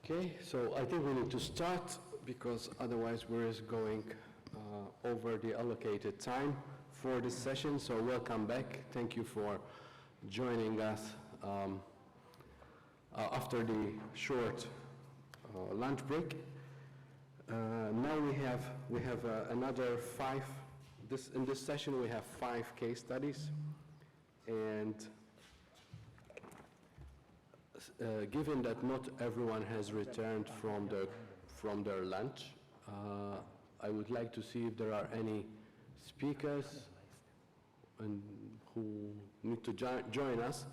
Okay, so I think we need to start because otherwise we're just going over the allocated time for this session. So welcome back. Thank you for joining us after the short lunch break. Now we have another 5. In this session we have 5 case studies, and given that not everyone has returned from their lunch, I would like to see if there are any speakers who need to join us.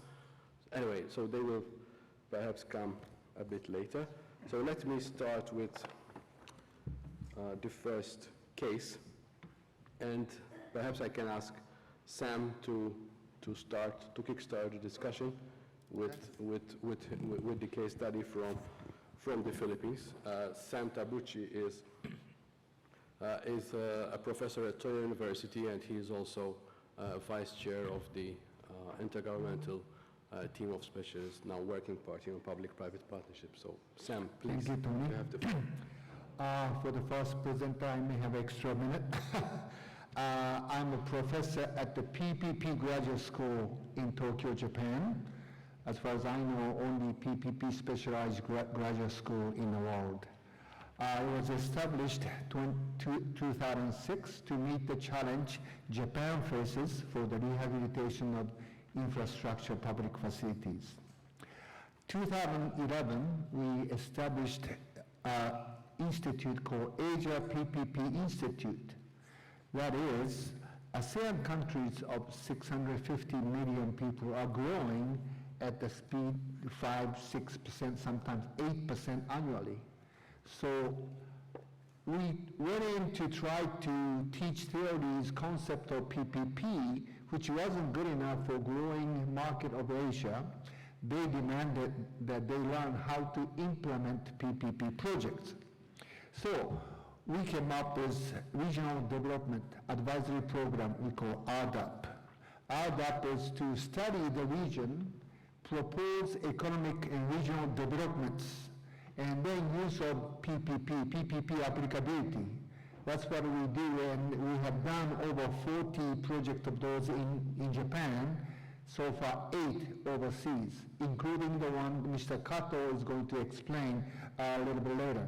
Anyway, so they will perhaps come a bit later. So let me start with the first case, and perhaps I can ask Sam to kickstart the discussion with the case study from the Philippines. Sam Tabuchi is a professor at Toyo University, and he is also vice chair of the intergovernmental team of specialists now working party on public-private partnerships. So Sam, please, thank you, Tony. you have the floor. For the first presenter, I may have extra minute. I'm a professor at the PPP graduate school in Tokyo, Japan. As far as I know, only PPP specialized graduate school in the world. It was established in 2006 to meet the challenge Japan faces for the rehabilitation of infrastructure public facilities. 2011, we established an institute called Asia PPP Institute. That is, ASEAN countries of 650 million people are growing at the speed 5-6%, sometimes 8% annually. So we went in to try to teach theories, concept of PPP, which wasn't good enough for growing market of Asia. They demanded that they learn how to implement PPP projects. So we came up with Regional Development Advisory Program we call RDAP. RDAP is to study the region, propose economic and regional developments, and then use of PPP applicability. That's what we do, and we have done over 40 projects of those in Japan, so far 8 overseas, including the one Mr. Kato is going to explain a little bit later.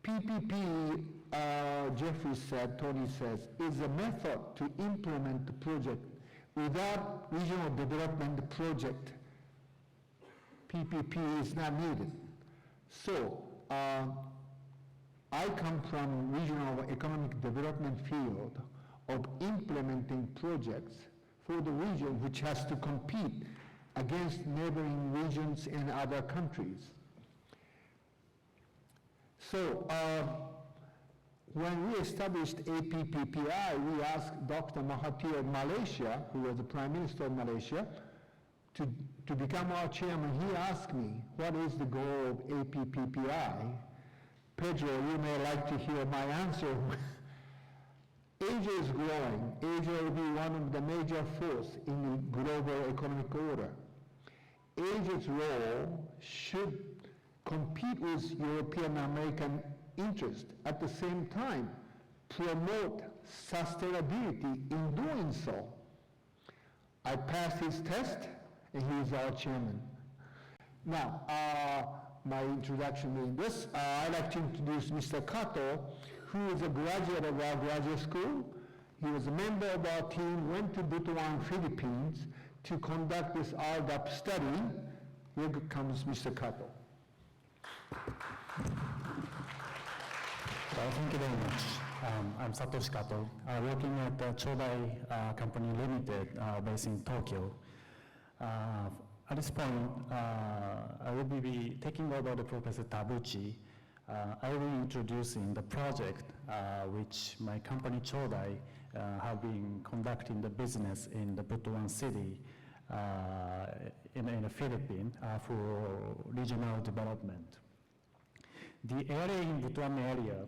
PPP, Jeffrey said, Tony says, is a method to implement the project. Without regional development project, PPP is not needed. So, I come from regional economic development field of implementing projects for the region which has to compete against neighboring regions and other countries. So, when we established APPPI, we asked Dr. Mahathir of Malaysia, who was the Prime Minister of Malaysia, to become our chairman. He asked me, what is the goal of APPPI? Pedro, you may like to hear my answer. Asia is growing. Asia will be one of the major forces in the global economic order. Asia's role should compete with European American interest. At the same time, promote sustainability in doing so. I passed his test, and he is our chairman. Now, my introduction being this, I'd like to introduce Mr. Kato, who is a graduate of our graduate school. He was a member of our team, went to Butuan, Philippines, to conduct this RDAP study. Here comes Mr. Kato. Well, thank you very much. I'm Satoshi Kato, working at the Chodai Company Limited, based in Tokyo. At this point, I will be taking over the Professor Tabuchi. I will be introducing the project which my company Chodai have been conducting the business in the Butuan city in the Philippines for regional development. The area in Butuan area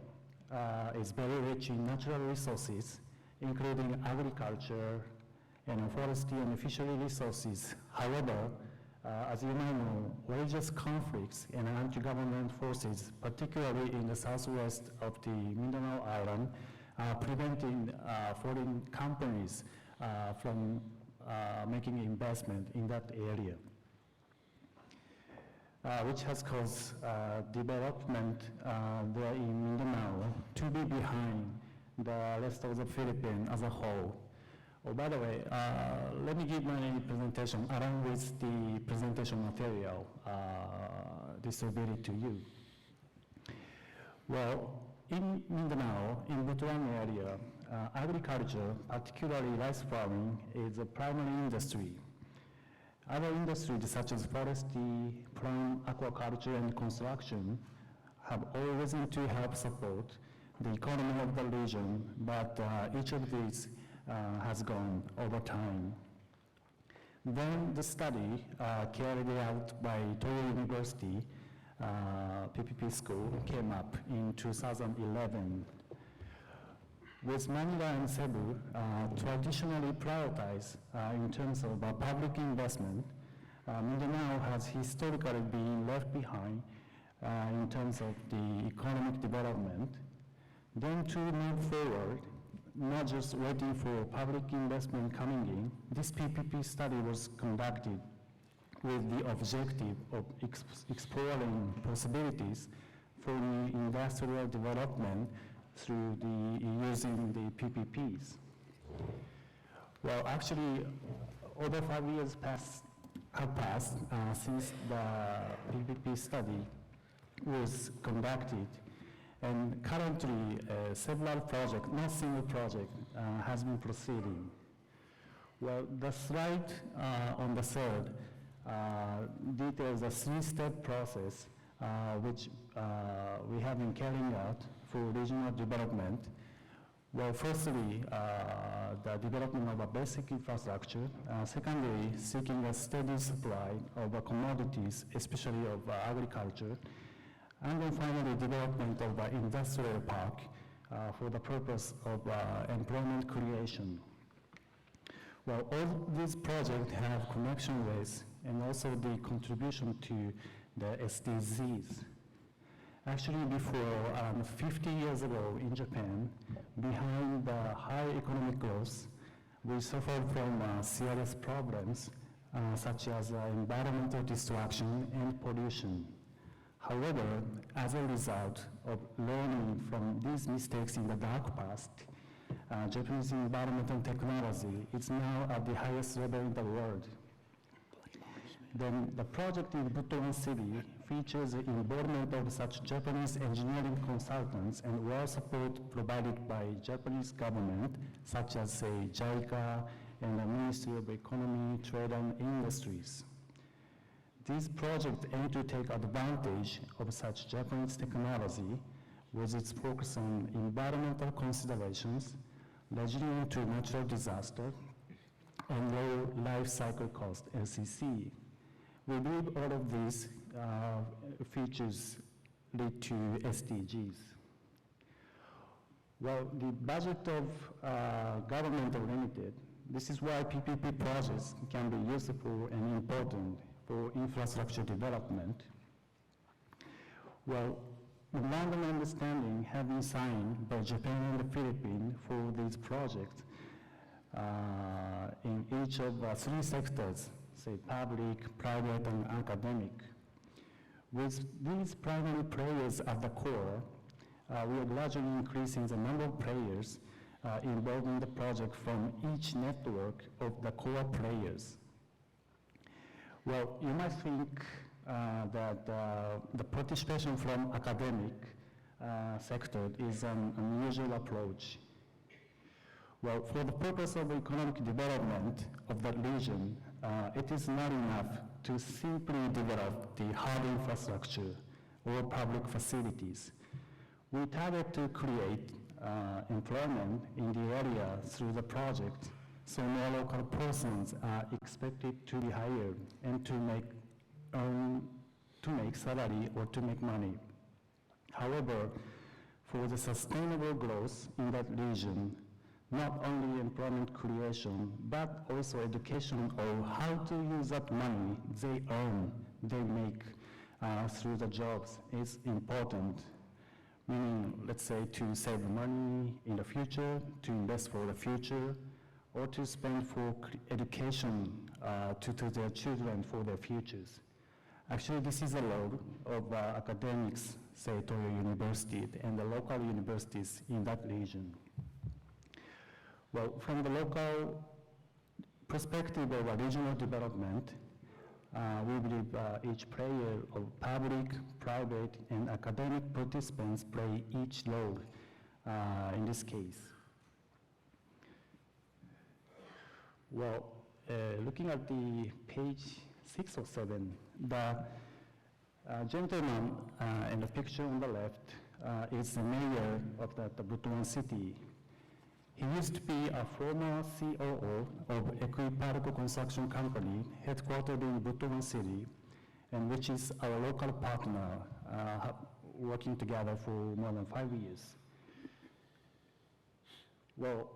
is very rich in natural resources, including agriculture and forestry and fishery resources. However, As you might know, religious conflicts and anti-government forces, particularly in the southwest of the Mindanao Island, are preventing foreign companies from making investment in that area, which has caused development there in Mindanao to be behind the rest of the Philippines as a whole. Oh, by the way, let me give my presentation along with the presentation material distributed to you. Well, in Mindanao, in Butuan area, agriculture, particularly rice farming, is a primary industry. Other industries such as forestry, plant, aquaculture, and construction have all risen to help support the economy of the region, but each of these has gone over time. Then the study carried out by Toyo University PPP school came up in 2011. With Manila and Cebu traditionally prioritized in terms of public investment, Mindanao has historically been left behind in terms of the economic development. Then to move forward, not just waiting for public investment coming in, this PPP study was conducted with the objective of exploring possibilities for new industrial development through using the PPPs. Well, actually, over 5 years have passed since the PPP study was conducted, and currently several projects, not single project, has been proceeding. Well, the slide on the third details a three-step process which we have been carrying out for regional development. Well, firstly, the development of a basic infrastructure. Secondly, seeking a steady supply of commodities, especially of agriculture. And then finally, development of an industrial park for the purpose of employment creation. Well, all these projects have connection with and also the contribution to the SDGs. Actually, before 50 years ago in Japan, behind the high economic growth, we suffered from serious problems such as environmental destruction and pollution. However, as a result of learning from these mistakes in the dark past, Japanese environmental technology is now at the highest level in the world. Then the project in Butuan City features the involvement of such Japanese engineering consultants and well support provided by Japanese government, such as say JICA and the Ministry of Economy, Trade and Industries. These projects aim to take advantage of such Japanese technology with its focus on environmental considerations, resilient to natural disaster, and low life cycle cost, LCC. We believe all of these features lead to SDGs. Well, the budget of government are limited. This is why PPP projects can be useful and important for infrastructure development. Well, memorandum of understanding have been signed by Japan and the Philippines for these projects in each of three sectors, say public, private, and academic. With these primary players at the core, we are gradually increasing the number of players involved in the project from each network of the core players. Well, you might think that the participation from academic sector is an unusual approach. Well, for the purpose of economic development of that region, it is not enough to simply develop the hard infrastructure or public facilities. We target to create employment in the area through the project, so no local persons are expected to be hired and to make salary or to make money. However, for the sustainable growth in that region, not only employment creation, but also education of how to use that money they earn, they make through the jobs is important. Meaning, let's say, to save money in the future, to invest for the future, or to spend for education to their children for their futures. Actually, this is a role of academics, say, Toyo University and the local universities in that region. Well, from the local perspective of regional development, we believe each player of public, private, and academic participants play each role in this case. Well, looking at the page 6 or 7, the gentleman in the picture on the left is the mayor of the Butuan city. He used to be a former COO of Equiparco Construction Company, headquartered in Butuan City, and which is our local partner, working together for more than 5 years. Well,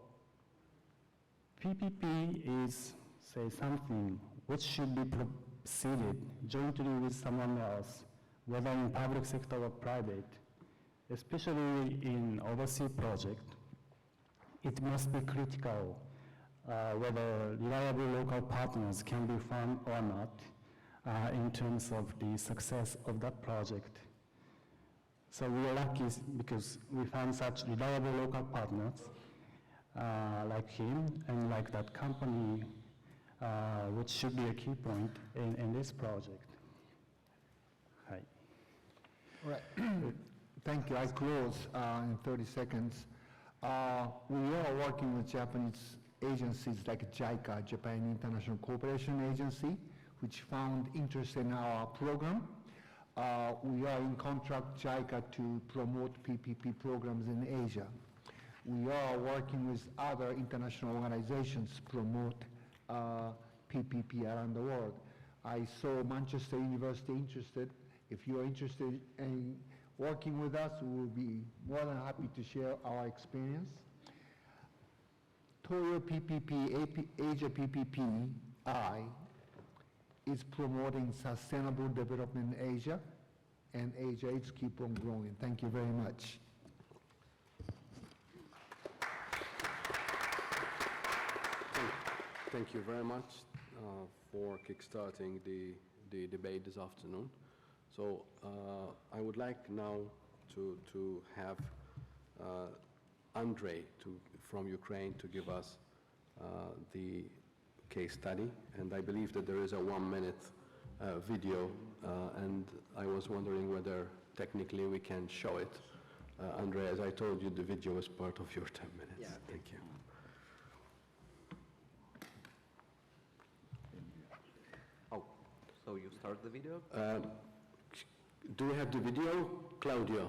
PPP is, say, something which should be proceeded jointly with someone else, whether in public sector or private, especially in overseas project. It must be critical whether reliable local partners can be found or not in terms of the success of that project. So we are lucky because we found such reliable local partners like him and like that company, which should be a key point in this project. Hi. All right. Thank you. I close in 30 seconds. We are working with Japanese agencies like JICA, Japan International Cooperation Agency, which found interest in our program. We are in contract JICA to promote PPP programs in Asia. We are working with other international organizations to promote PPP around the world. I saw Manchester University interested. If you are interested in working with us, we will be more than happy to share our experience. Toyo PPP, Asia PPP-I is promoting sustainable development in Asia, and Asia is keep on growing. Thank you very much. Thank you very much for kickstarting the debate this afternoon. So I would like now to have Andrei from Ukraine to give us the case study, and I believe that there is a 1-minute video, and I was wondering whether technically we can show it. Andrei, as I told you, the video is part of your 10 minutes. Yeah. Thank you. Oh, so you start the video? Do we have the video, Claudio?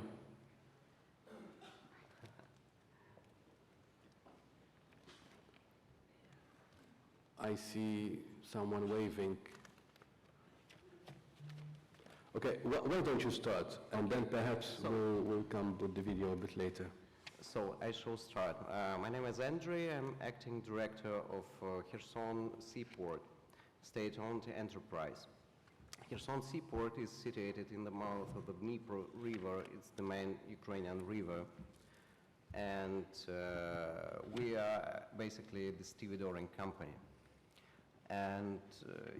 I see someone waving. Okay, why don't you start, and then perhaps we'll come with the video a bit later. So I shall start. My name is Andrei. I'm acting director of Kherson Seaport, state-owned enterprise. Kherson Seaport is situated in the mouth of the Dnipro River. It's the main Ukrainian river. And we are basically the stevedoring company. And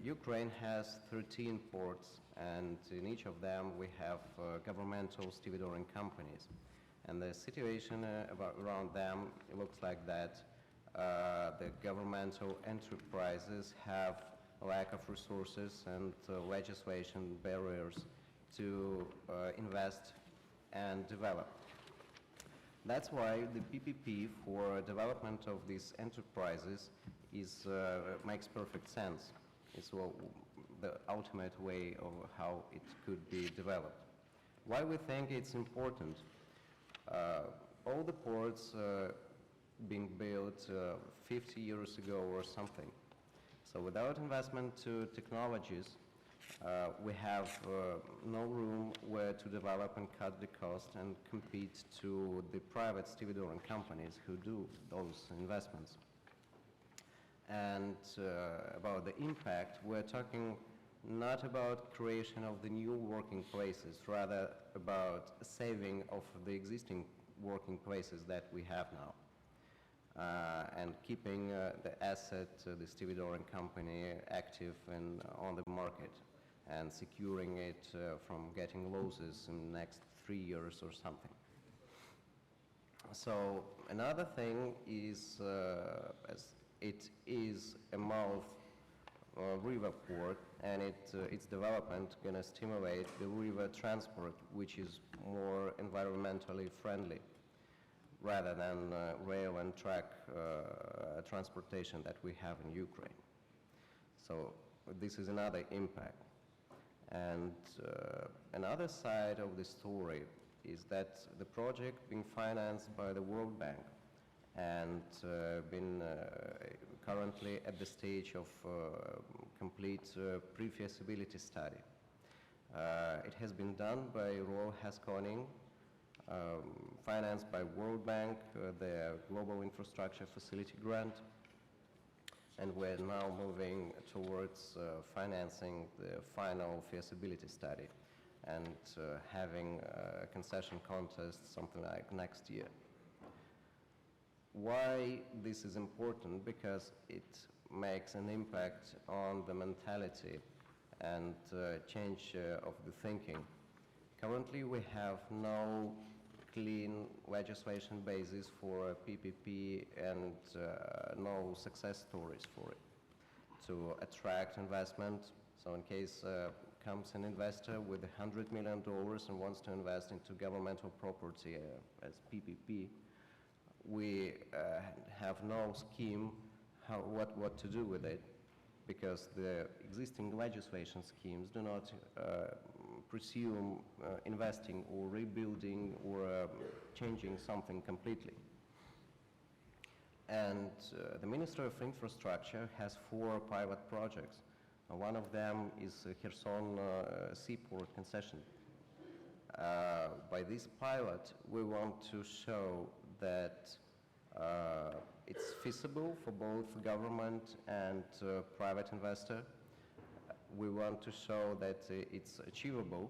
Ukraine has 13 ports, and in each of them we have governmental stevedoring companies. And the situation around them, it looks like that the governmental enterprises have a lack of resources and legislation barriers to invest and develop. That's why the PPP for development of these enterprises makes perfect sense. It's the ultimate way of how it could be developed. Why we think it's important? All the ports being built 50 years ago or something. So without investment to technologies, We have no room where to develop and cut the cost and compete to the private stevedoring companies who do those investments. And about the impact, we're talking not about creation of the new working places, rather about saving of the existing working places that we have now. And keeping the asset, the stevedoring company, active and on the market, and securing it from getting losses in the next 3 years or something. So another thing is, as it is a mouth river port, and its development going to stimulate the river transport, which is more environmentally friendly, rather than rail and track transportation that we have in Ukraine. So this is another impact. And another side of the story is that the project being financed by the World Bank and been currently at the stage of complete pre-feasibility study. It has been done by Royal Haskoning, financed by World Bank, the Global Infrastructure Facility Grant, and we're now moving towards financing the final feasibility study and having a concession contest something like next year. Why this is important? Because it makes an impact on the mentality and change of the thinking. Currently, we have no clean legislation basis for PPP and no success stories for it to attract investment. So in case comes an investor with $100 million and wants to invest into governmental property as PPP, we have no scheme what to do with it, because the existing legislation schemes do not presume investing or rebuilding or changing something completely. And the Ministry of Infrastructure has 4 pilot projects. One of them is Kherson Seaport concession. By this pilot, we want to show that it's feasible for both government and private investor. We want to show that it's achievable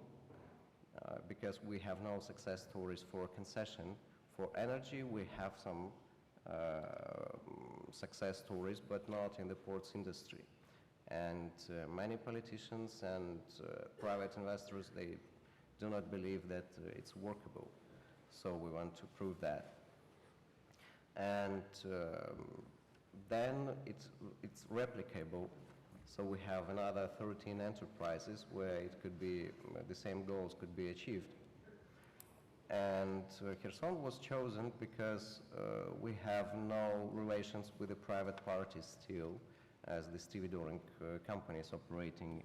because we have no success stories for concession. For energy, we have some success stories, but not in the ports industry. And many politicians and private investors, they do not believe that it's workable. So we want to prove that. And then it's replicable. So we have another 13 enterprises where it could be, the same goals could be achieved. And Kherson was chosen because we have no relations with the private parties still, as the stevedoring companies operating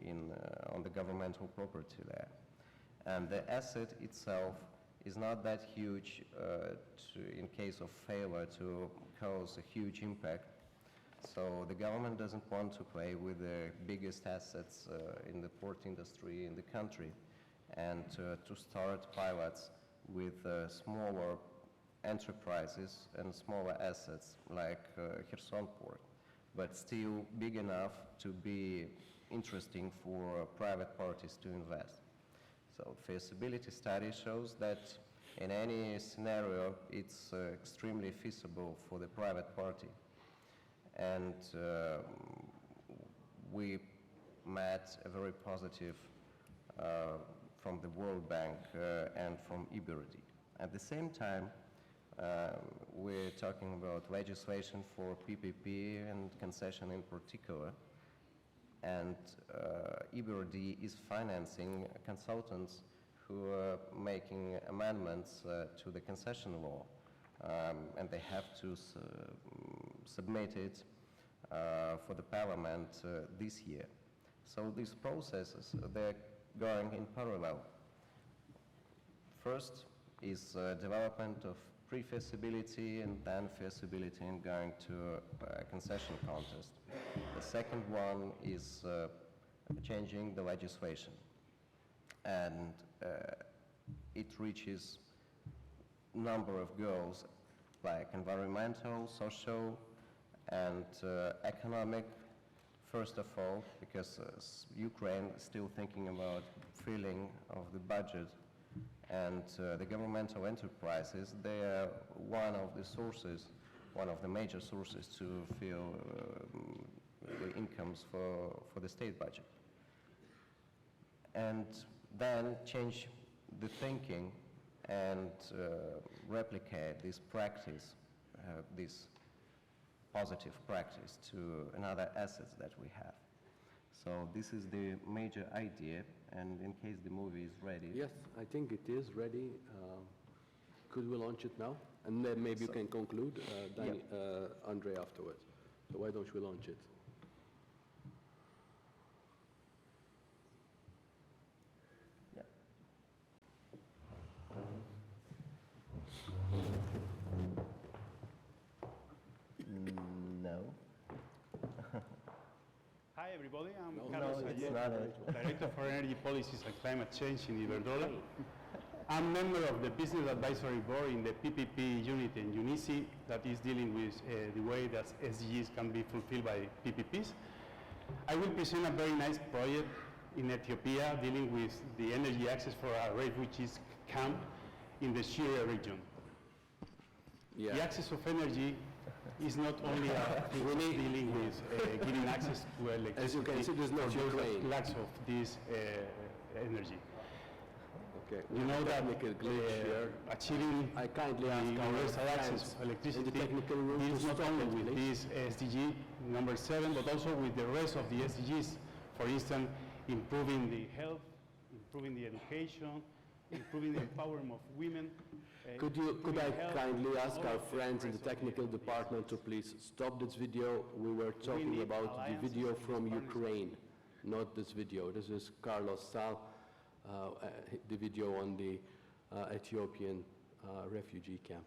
on the governmental property there. And the asset itself is not that huge in case of failure to cause a huge impact. So the government doesn't want to play with the biggest assets in the port industry in the country, and to start pilots with smaller enterprises and smaller assets like Kherson port, but still big enough to be interesting for private parties to invest. So feasibility study shows that in any scenario, it's extremely feasible for the private party. And we met a very positive from the World Bank and from EBRD. At the same time, we're talking about legislation for PPP and concession in particular. And EBRD is financing consultants who are making amendments to the concession law. And they have to submit it for the parliament this year. So these processes, they're going in parallel. First is development of pre-feasibility and then feasibility and going to a concession contest. The second one is changing the legislation. And it reaches number of goals like environmental, social, and economic. First of all, because Ukraine is still thinking about filling of the budget, and the governmental enterprises, they are one of the sources, one of the major sources to fill the incomes for the state budget. And then change the thinking and replicate this practice, this positive practice to another assets that we have. So this is the major idea, and in case the movie is ready. Yes, I think it is ready. Could we launch it now? And then maybe you can conclude, Andre, afterwards. So why don't we launch it? Yeah. No. Hi, everybody. I'm No, Carlos it's Ayer, not it. Director for Energy Policies and Climate Change in Iberdrola. I'm member of the Business Advisory Board in the PPP unit in UNECE that is dealing with the way that SDGs can be fulfilled by PPPs. I will present a very nice project in Ethiopia dealing with the energy access for a refugees camp in the Syria region. Yeah. The access of energy is not only dealing with giving access to electricity. As you can see, there's no for those Ukraine. lacks of this energy. Okay. You know that technical glitch here. achieving I kindly the ask our universal access friends to electricity in the technical room deals to not stop only it, with please. this SDG number 7, but also with the rest of the SDGs. For instance, improving the health, improving the education, improving the empowerment of women. Could improving I health, kindly ask all our of the friends in the rest of the technical SDGs. department to please stop this video? We were talking need about the alliances video in this from partnership. Ukraine, not this video. This is Carlos Sal, the video on the Ethiopian refugee camp.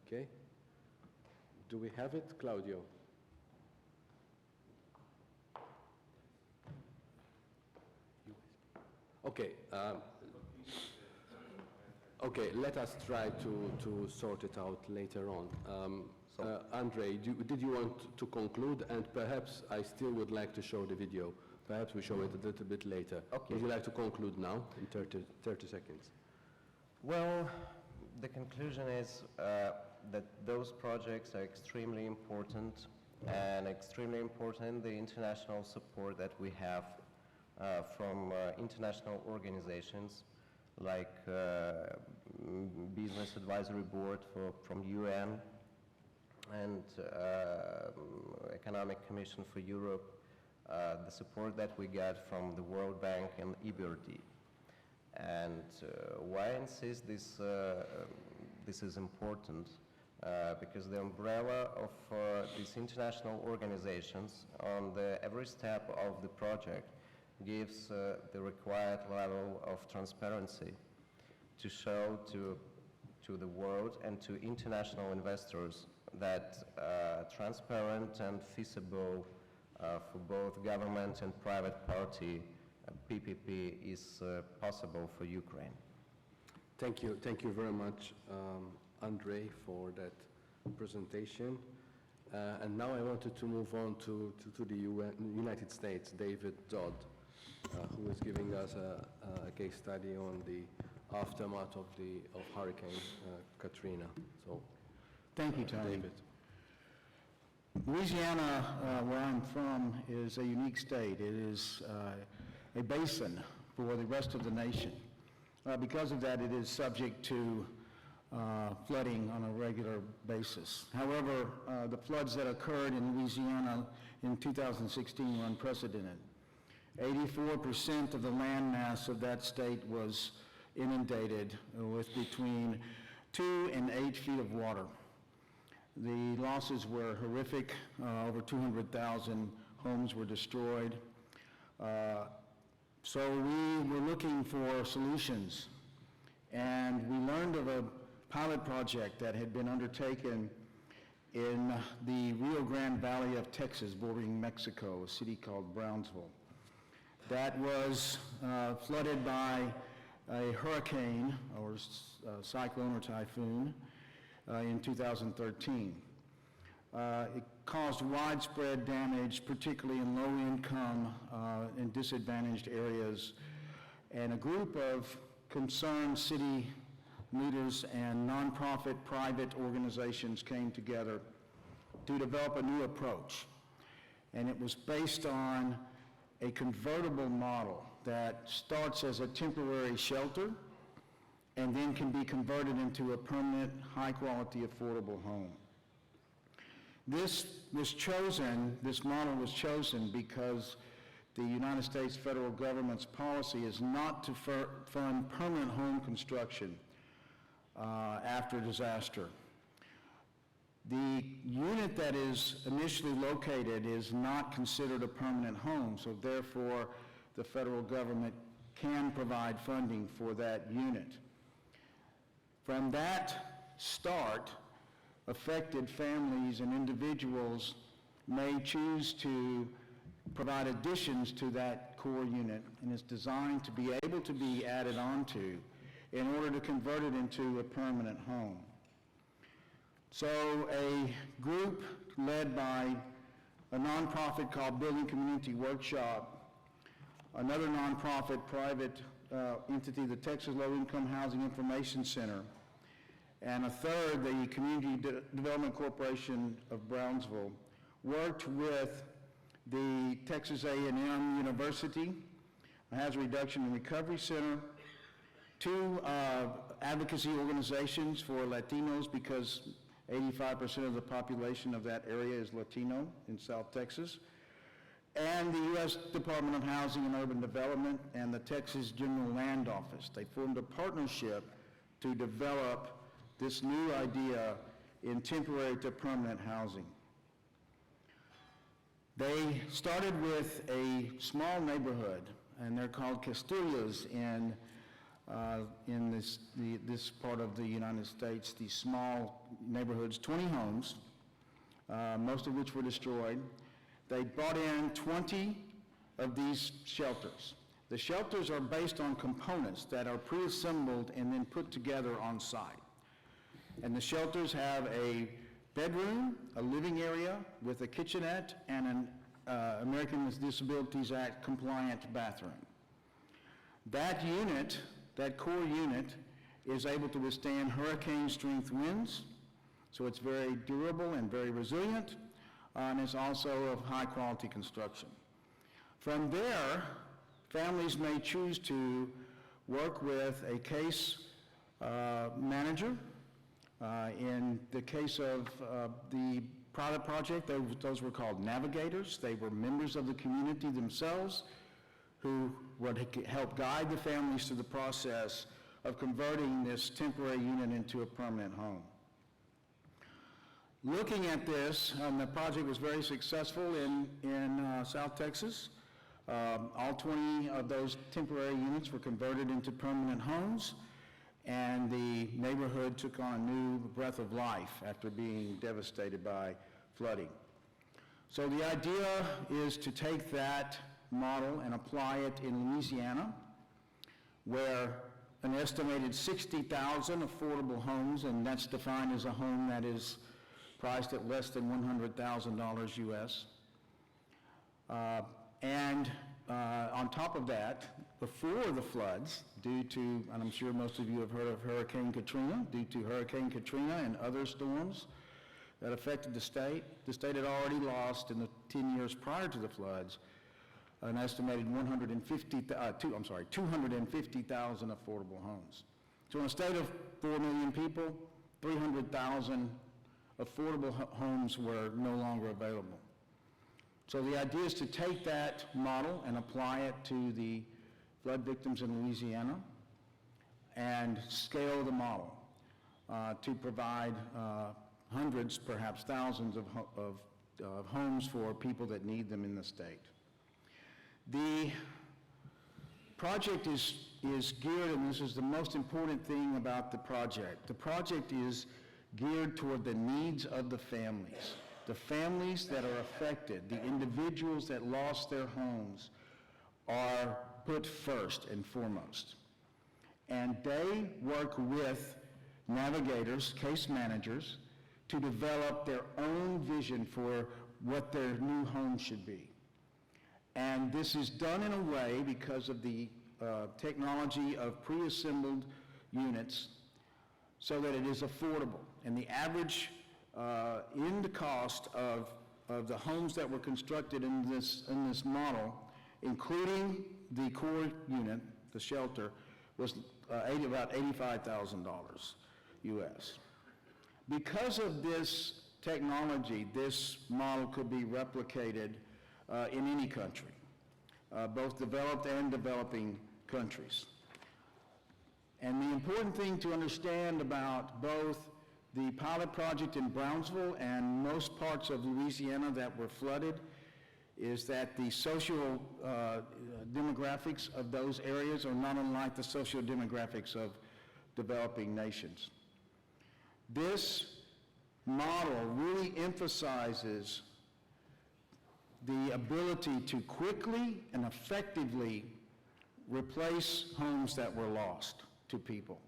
Okay. Do we have it, Claudio? Okay. Okay, let us try to sort it out later on. Andre, did you want to conclude? And perhaps I still would like to show the video. Perhaps we show it a little bit later. Okay. Would you like to conclude now in 30 seconds? Well, the conclusion is that those projects are extremely important, and extremely important the international support that we have from international organizations like Business Advisory Board from UN and Economic Commission for Europe, the support that we get from the World Bank and EBRD. And why I insist this is important? Because the umbrella of these international organizations on every step of the project gives the required level of transparency to show to the world and to international investors that transparent and feasible for both government and private party PPP is possible for Ukraine. Thank you very much, Andre, for that presentation. And now I wanted to move on to the United States, David Dodd, who is giving us a case study on the aftermath of Hurricane Katrina. So, Thank you, Tony. David. Louisiana, where I'm from, is a unique state. It is a basin for the rest of the nation. Because of that, it is subject to flooding on a regular basis. However, the floods that occurred in Louisiana in 2016 were unprecedented. 84% of the land mass of that state was inundated with between 2 and 8 feet of water. The losses were horrific. Over 200,000 homes were destroyed. So we were looking for solutions and we learned of a pilot project that had been undertaken in the Rio Grande Valley of Texas, bordering Mexico, a city called Brownsville, that was flooded by a hurricane or cyclone or typhoon in 2013. It caused widespread damage, particularly in low-income and disadvantaged areas, and a group of concerned city leaders and nonprofit private organizations came together to develop a new approach. And it was based on a convertible model that starts as a temporary shelter and then can be converted into a permanent, high-quality, affordable home. This model was chosen because the United States federal government's policy is not to fund permanent home construction after disaster. The unit that is initially located is not considered a permanent home, so therefore the federal government can provide funding for that unit. From that start, affected families and individuals may choose to provide additions to that core unit, and it's designed to be able to be added onto in order to convert it into a permanent home. So a group led by a nonprofit called Building Community Workshop, another nonprofit private entity, the Texas Low Income Housing Information Center, and a third, the Community Development Corporation of Brownsville, worked with the Texas A&M University, a Hazard Reduction and Recovery Center, two advocacy organizations for Latinos, because 85% of the population of that area is Latino in South Texas, and the U.S. Department of Housing and Urban Development and the Texas General Land Office. They formed a partnership to develop this new idea in temporary to permanent housing. They started with a small neighborhood, and they're called Castillas in this part of the United States, these small neighborhoods, 20 homes, most of which were destroyed. They brought in 20 of these shelters. The shelters are based on components that are pre-assembled and then put together on site. And the shelters have a bedroom, a living area with a kitchenette, and an American with Disabilities Act compliant bathroom. That unit, that core unit, is able to withstand hurricane-strength winds, so it's very durable and very resilient, and it's also of high-quality construction. From there, families may choose to work with a case manager. In the case of the pilot project, those were called navigators. They were members of the community themselves who would help guide the families through the process of converting this temporary unit into a permanent home. Looking at this, the project was very successful in South Texas. All 20 of those temporary units were converted into permanent homes, and the neighborhood took on a new breath of life after being devastated by flooding. So the idea is to take that model and apply it in Louisiana, where an estimated 60,000 affordable homes, and that's defined as a home that is priced at less than $100,000 US. On top of that, before the floods, due to, and I'm sure most of you have heard of Hurricane Katrina, due to Hurricane Katrina and other storms that affected the state had already lost in the 10 years prior to the floods an estimated 250,000 affordable homes. So in a state of 4 million people, 300,000 affordable homes were no longer available. So the idea is to take that model and apply it to the flood victims in Louisiana and scale the model to provide hundreds, perhaps thousands of homes for people that need them in the state. The project is geared, and this is the most important thing about the project. The project is geared toward the needs of the families that are affected, the individuals that lost their homes are put first and foremost. And they work with navigators, case managers, to develop their own vision for what their new home should be. And this is done in a way because of the technology of pre-assembled units so that it is affordable. And the average in the cost of the homes that were constructed in this model, including the core unit, the shelter, was about $85,000 US. Because of this technology, this model could be replicated in any country, both developed and developing countries. And the important thing to understand about both the pilot project in Brownsville and most parts of Louisiana that were flooded is that the social demographics of those areas are not unlike the social demographics of developing nations. This model really emphasizes the ability to quickly and effectively replace homes that were lost to people.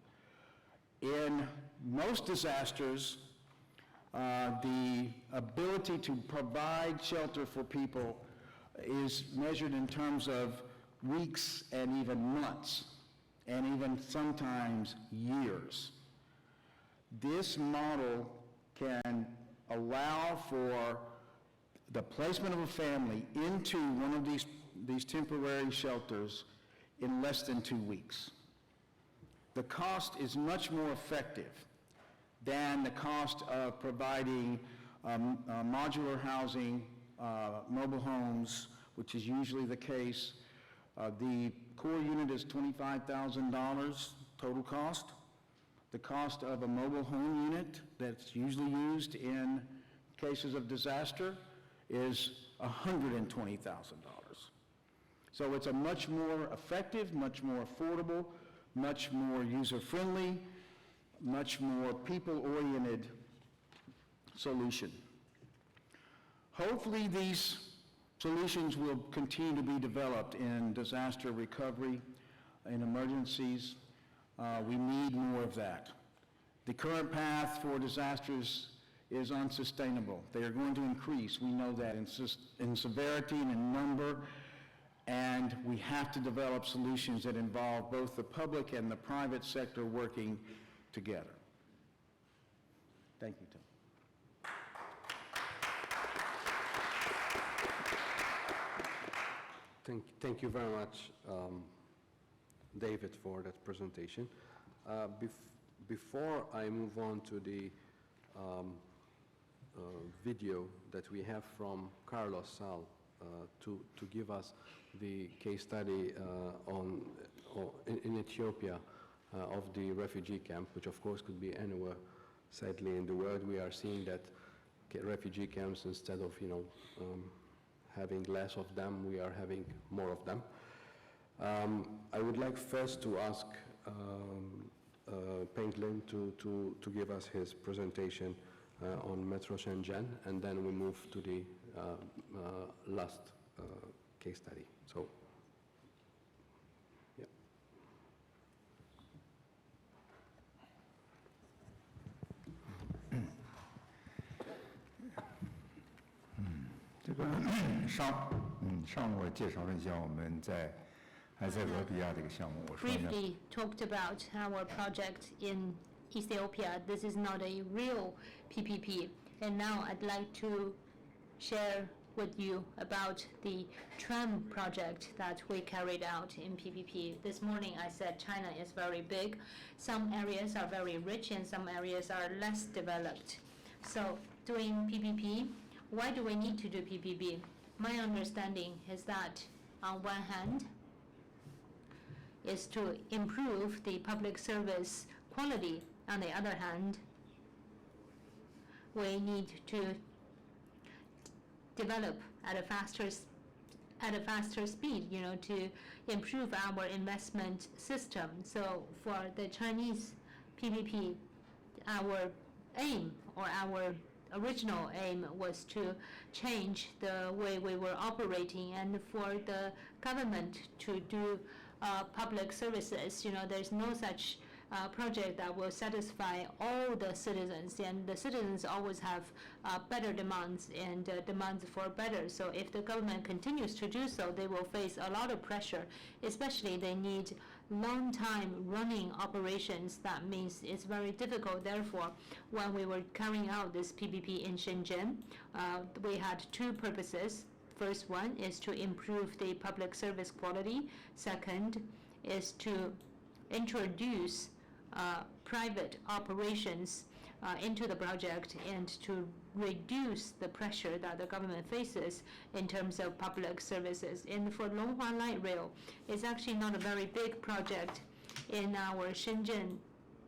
In most disasters, the ability to provide shelter for people is measured in terms of weeks and even months, and even sometimes years. This model can allow for the placement of a family into one of these temporary shelters in less than 2 weeks. The cost is much more effective than the cost of providing modular housing, mobile homes, which is usually the case. The core unit is $25,000 total cost. The cost of a mobile home unit that's usually used in cases of disaster is $120,000. So it's a much more effective, much more affordable, much more user-friendly, much more people-oriented solution. Hopefully these solutions will continue to be developed in disaster recovery, in emergencies. We need more of that. The current path for disasters is unsustainable. They are going to increase. We know that in severity and in number, and we have to develop solutions that involve both the public and the private sector working together. Thank you, Tim. Thank you very much, David, for that presentation. Before I move on to the video that we have from Carlos Sal to give us the case study in Ethiopia of the refugee camp, which of course could be anywhere, sadly, in the world. We are seeing that refugee camps, instead of having less of them, we are having more of them. I would like first to ask Peng Lin to give us his presentation on Metro Shenzhen, and then we move to the last case study. So, yeah. 这个上午我介绍了一下我们在埃塞俄比亚这个项目。我说呢 briefly talked about our project in Ethiopia. This is not a real PPP. And now I'd like to share with you about the tram project that we carried out in PPP. This morning I said China is very big. Some areas are very rich and some areas are less developed. So doing PPP, why do we need to do PPP? My understanding is that on one hand is to improve the public service quality. On the other hand, we need to develop at a faster at a faster speed, to improve our investment system. So for the Chinese PPP, our aim or our original aim was to change the way we were operating, and for the government to do public services. There's no such project that will satisfy all the citizens, and the citizens always have better demands and demands for better. So if the government continues to do so, they will face a lot of pressure, especially they need long time running operations. That means it's very difficult. Therefore, when we were carrying out this PPP in Shenzhen, we had two purposes. First one is to improve the public service quality. Second is to introduce private operations into the project and to reduce the pressure that the government faces in terms of public services. And for Longhua Light Rail, it's actually not a very big project. In our Shenzhen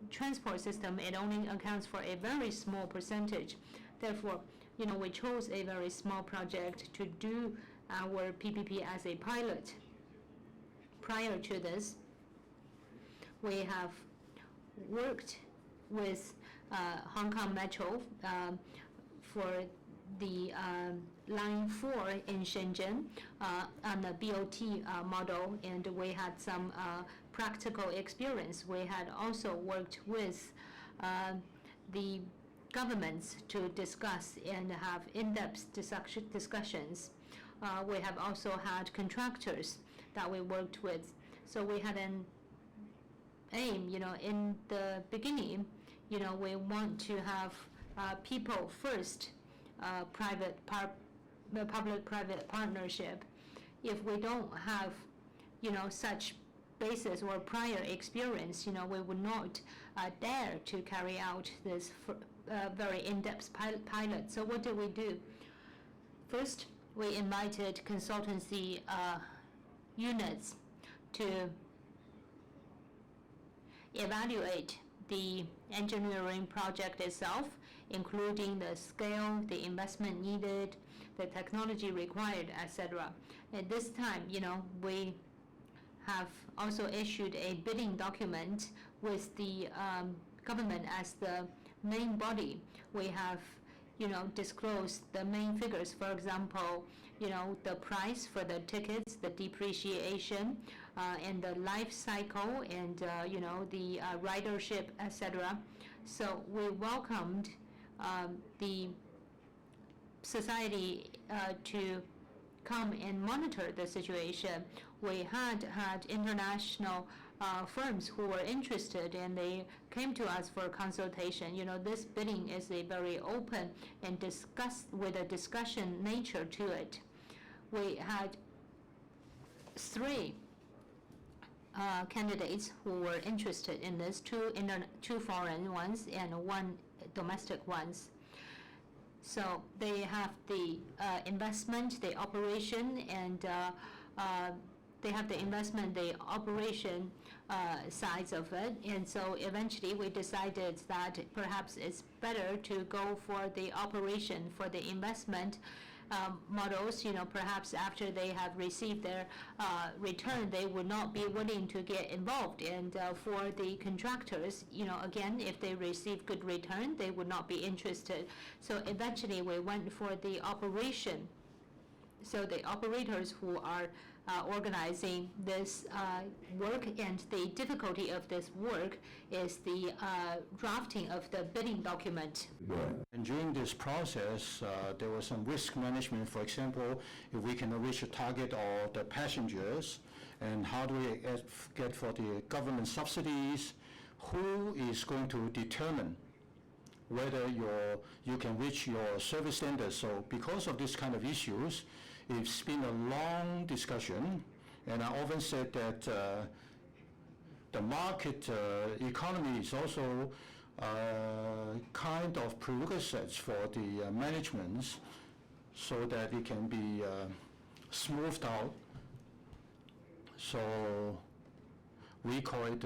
transport system, it only accounts for a very small percentage. Therefore, we chose a very small project to do our PPP as a pilot. Prior to this, we have worked with Hong Kong Metro for the Line 4 in Shenzhen on the BOT model, and we had some practical experience. We had also worked with the governments to discuss and have in-depth discussions. We have also had contractors that we worked with. So we had an aim, in the beginning, we want to have people first, public-private partnership. If we don't have, such basis or prior experience, we would not dare to carry out this very in-depth pilot. So what did we do? First, we invited consultancy units to evaluate the engineering project itself, including the scale, the investment needed, the technology required, etc. At this time, we have also issued a bidding document with the government as the main body. We have, disclosed the main figures. For example, the price for the tickets, the depreciation, and the life cycle, and the ridership, etc. So we welcomed the society to come and monitor the situation. We had international firms who were interested, and they came to us for consultation. This bidding is a very open and with a discussion nature to it. We had 3 candidates who were interested in this, 2 foreign ones and 1 domestic ones. So they have the investment, the operation, and they have the investment, the operation sides of it. And so eventually we decided that perhaps it's better to go for the operation, for the investment models. Perhaps after they have received their return, they would not be willing to get involved. And for the contractors, again, if they receive good return, they would not be interested. So eventually we went for the operation. So the operators who are organizing this work, and the difficulty of this work is the drafting of the bidding document. And during this process, there was some risk management. For example, if we can reach a target of the passengers, and how do we get for the government subsidies, who is going to determine whether you can reach your service standards. So because of this kind of issues, it's been a long discussion, and I often said that the market economy is also kind of prerequisites for the management, so that it can be smoothed out. So we call it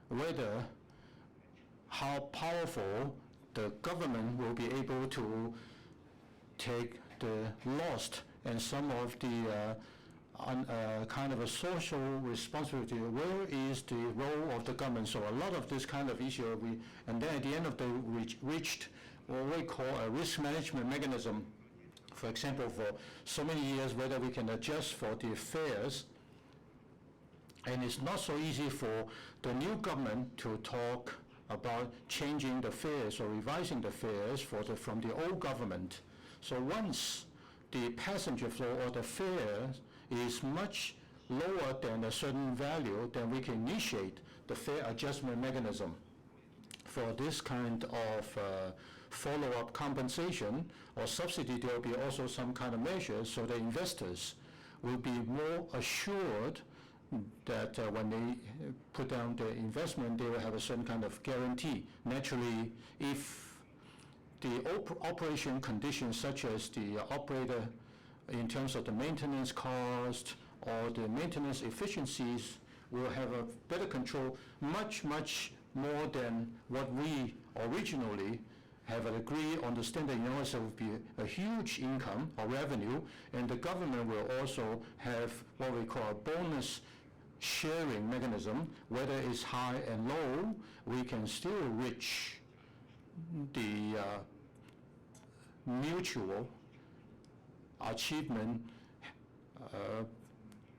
whether how powerful the government will be able to take the lost and some of the kind of a social responsibility. Where is the role of the government? So a lot of this kind of issue, and then at the end of the reached what we call a risk management mechanism. For example, for so many years, whether we can adjust for the fares, and it's not so easy for the new government to talk about changing the fares or revising the fares from the old government. So once the passenger flow or the fares is much lower than a certain value, then we can initiate the fare adjustment mechanism. For this kind of follow-up compensation or subsidy, there will be also some kind of measures so the investors will be more assured that when they put down their investment, they will have a certain kind of guarantee. Naturally, if the operation conditions such as the operator in terms of the maintenance cost or the maintenance efficiencies will have a better control, much more than what we originally have agreed on the standard. So it will be a huge income or revenue, and the government will also have what we call a bonus sharing mechanism. Whether it's high and low, we can still reach the mutual achievement,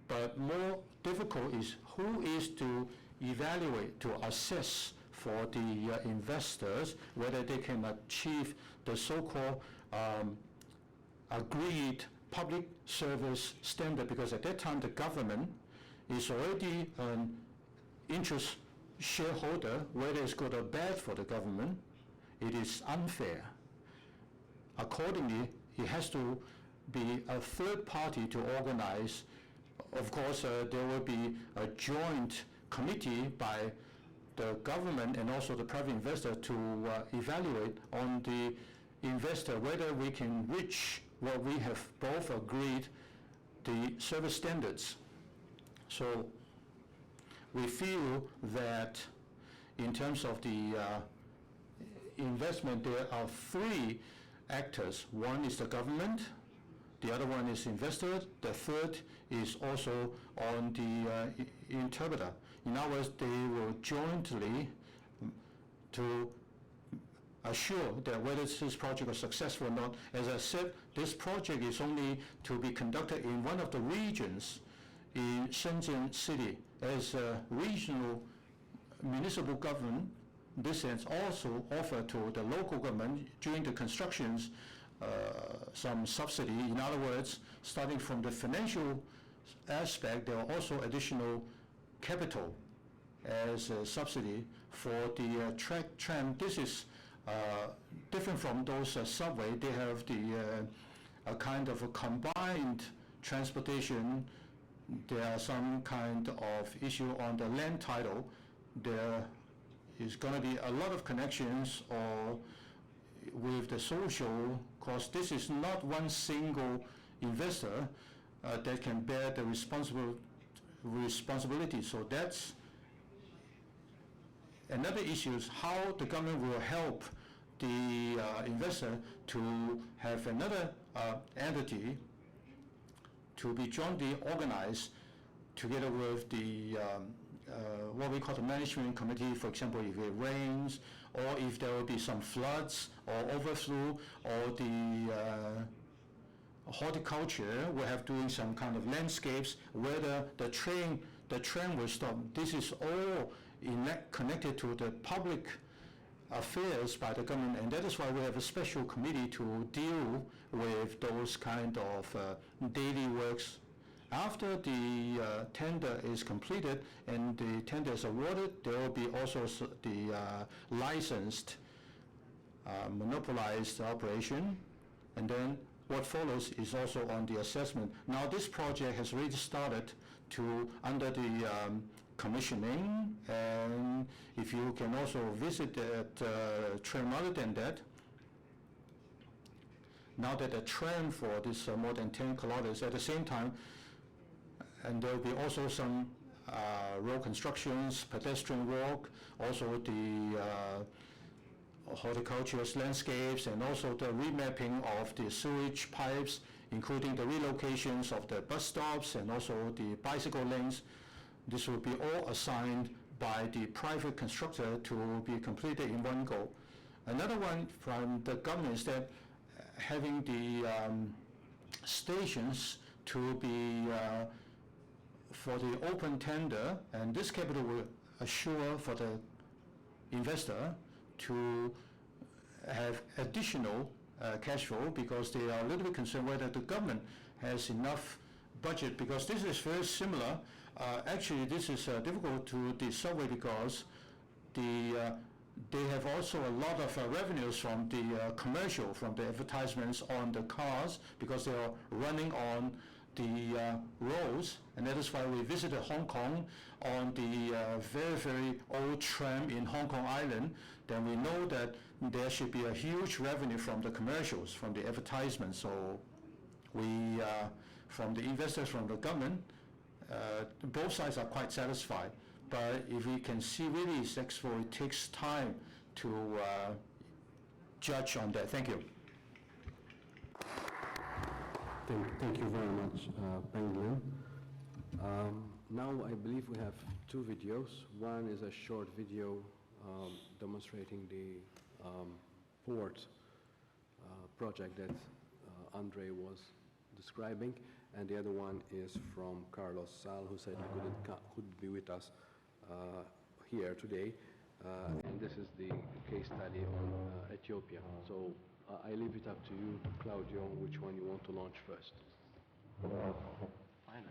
but more difficult is who is to evaluate, to assess for the investors whether they can achieve the so-called agreed public service standard, because at that time the government is already an interest shareholder. Whether it's good or bad for the government, it is unfair. Accordingly, it has to be a third party to organize. Of course, there will be a joint committee by the government and also the private investor to evaluate on the investor whether we can reach what we have both agreed, the service standards. So we feel that in terms of the investment, there are three actors. One is the government, the other one is investor, the third is also on the interpreter. In other words, they will jointly to assure that whether this project is successful or not. As I said, this project is only to be conducted in one of the regions in Shenzhen City. As a regional municipal government, this is also offered to the local government during the constructions some subsidy. In other words, starting from the financial aspect, there are also additional capital as a subsidy for the tram. This is different from those subway. They have the a kind of a combined transportation. There are some kind of issue on the land title. There is going to be a lot of connections or with the social cost. This is not one single investor that can bear the responsibility. So that's another issue, is how the government will help the investor to have another entity to be jointly organized together with the what we call the management committee. For example, if it rains, or if there will be some floods or overflow, or the horticulture will have doing some kind of landscapes, whether the train will stop. This is all connected to the public affairs by the government, and that is why we have a special committee to deal with those kind of daily works. After the tender is completed and the tender is awarded, there will be also the licensed, monopolized operation, and then what follows is also on the assessment. Now this project has already started under the commissioning, and if you can also visit that tram. Other than that, now that the tram for this more than 10 kilometers at the same time, and there will be also some road constructions, pedestrian walk, also the horticultural landscapes, and also the remapping of the sewage pipes, including the relocations of the bus stops and also the bicycle lanes. This will be all assigned by the private constructor to be completed in one go. Another one from the government is that having the stations to be for the open tender, and this capital will assure for the investor to have additional cash flow, because they are a little bit concerned whether the government has enough budget, because this is very similar. Actually, this is difficult to the subway because they have also a lot of revenues from the commercial, from the advertisements on the cars, because they are running on the roads, and that is why we visited Hong Kong on the very, very old tram in Hong Kong Island. Then we know that there should be a huge revenue from the commercials, from the advertisements. So we, from the investors, from the government, both sides are quite satisfied. But if we can see really successful, it takes time to judge on that. Thank you. Thank you very much, Penguin. Now I believe we have two videos. One is a short video demonstrating the port project that Andre was describing, and the other one is from Carlos Sal, who said he couldn't be with us here today, and this is the case study on Ethiopia. So I leave it up to you, Claudio, which one you want to launch first. Fine.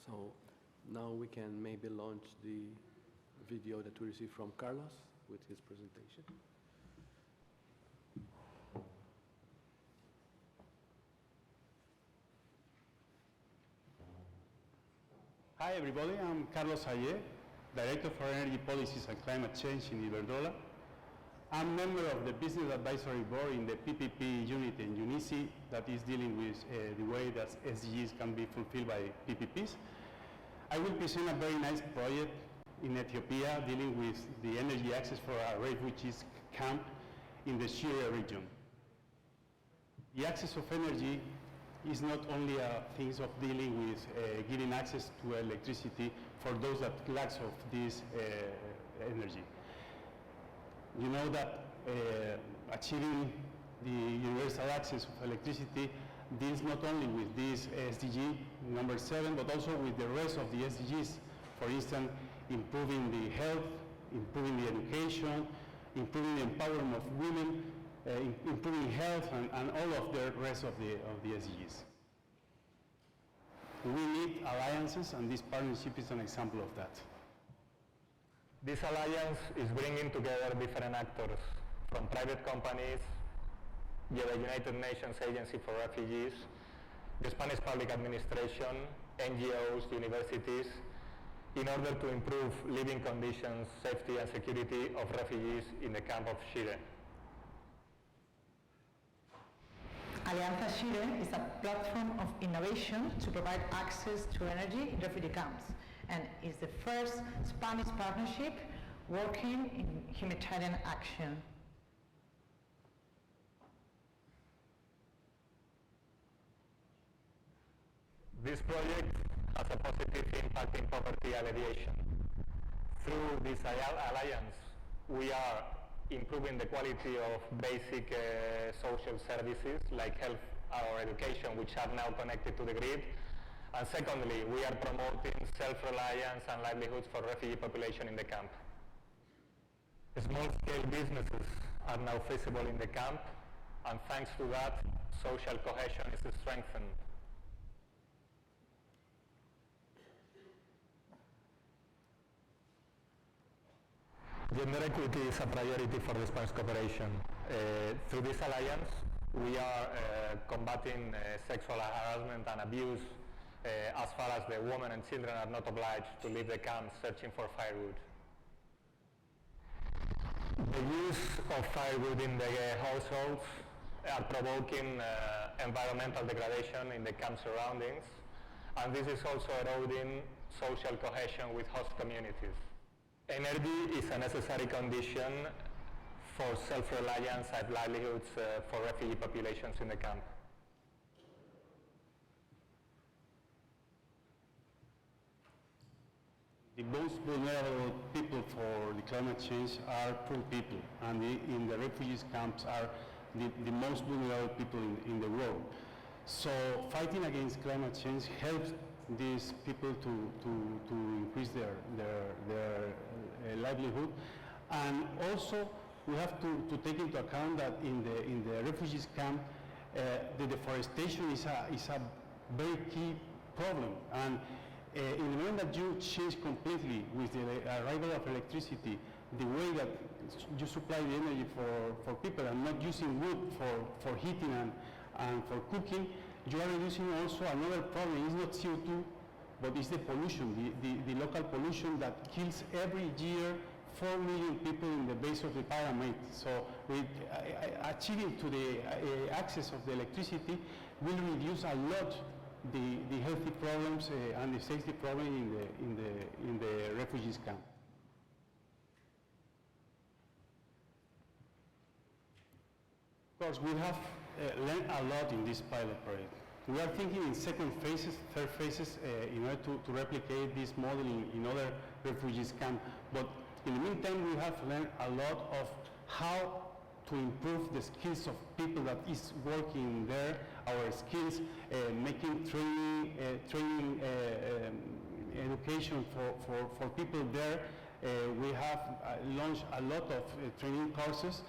So now we can maybe launch the video that we received from Carlos with his presentation. Hi everybody, I'm Carlos Ayer, Director for Energy Policies and Climate Change in Iberdrola. I'm member of the Business Advisory Board in the PPP unit in UNECE that is dealing with the way that SDGs can be fulfilled by PPPs. I will present a very nice project in Ethiopia dealing with the energy access for a refugees camp in the Syria region. The access of energy is not only a thing of dealing with giving access to electricity for those that lack of this energy. You know that achieving the universal access of electricity deals not only with this SDG number 7, but also with the rest of the SDGs. For instance, improving the health, improving the education, improving the empowerment of women, improving health, and all of the rest of the SDGs. We need alliances, and this partnership is an example of that. This alliance is bringing together different actors from private companies, the United Nations Agency for Refugees, the Spanish Public Administration, NGOs, universities, in order to improve living conditions, safety and security of refugees in the camp of Shire. Alianza Chile is a platform of innovation to provide access to energy in refugee camps, and is the first Spanish partnership working in humanitarian action. This project has a positive impact in poverty alleviation. Through this alliance, we are improving the quality of basic social services like health or education, which are now connected to the grid. And secondly, we are promoting self-reliance and livelihoods for refugee population in the camp. Small-scale businesses are now feasible in the camp, and thanks to that, social cohesion is strengthened. Gender equity is a priority for the Spanish cooperation. Through this alliance, we are combating sexual harassment and abuse as far as the women and children are not obliged to leave the camp searching for firewood. The use of firewood in the households are provoking environmental degradation in the camp surroundings, and this is also eroding social cohesion with host communities. Energy is a necessary condition for self-reliance and livelihoods for refugee populations in the camp. The most vulnerable people for the climate change are poor people, and in the refugees camps are the most vulnerable people in the world. So fighting against climate change helps these people to increase their livelihood. And also we have to take into account that in the refugees camp, the deforestation is a very key problem. And in the moment that you change completely with the arrival of electricity, the way that you supply the energy for people and not using wood for heating and for cooking, you are reducing also another problem. It's not CO2, but it's the pollution, the local pollution that kills every year 4 million people in the base of the pyramid. So with achieving to the access of the electricity will reduce a lot the healthy problems and the safety problem in the refugees camp. Of course, we have learned a lot in this pilot project. We are thinking in second phases, third phases, in order to replicate this model in other refugees camps. But in the meantime, we have learned a lot of how to improve the skills of people that is working there, our skills, making training education for people there. We have launched a lot of training courses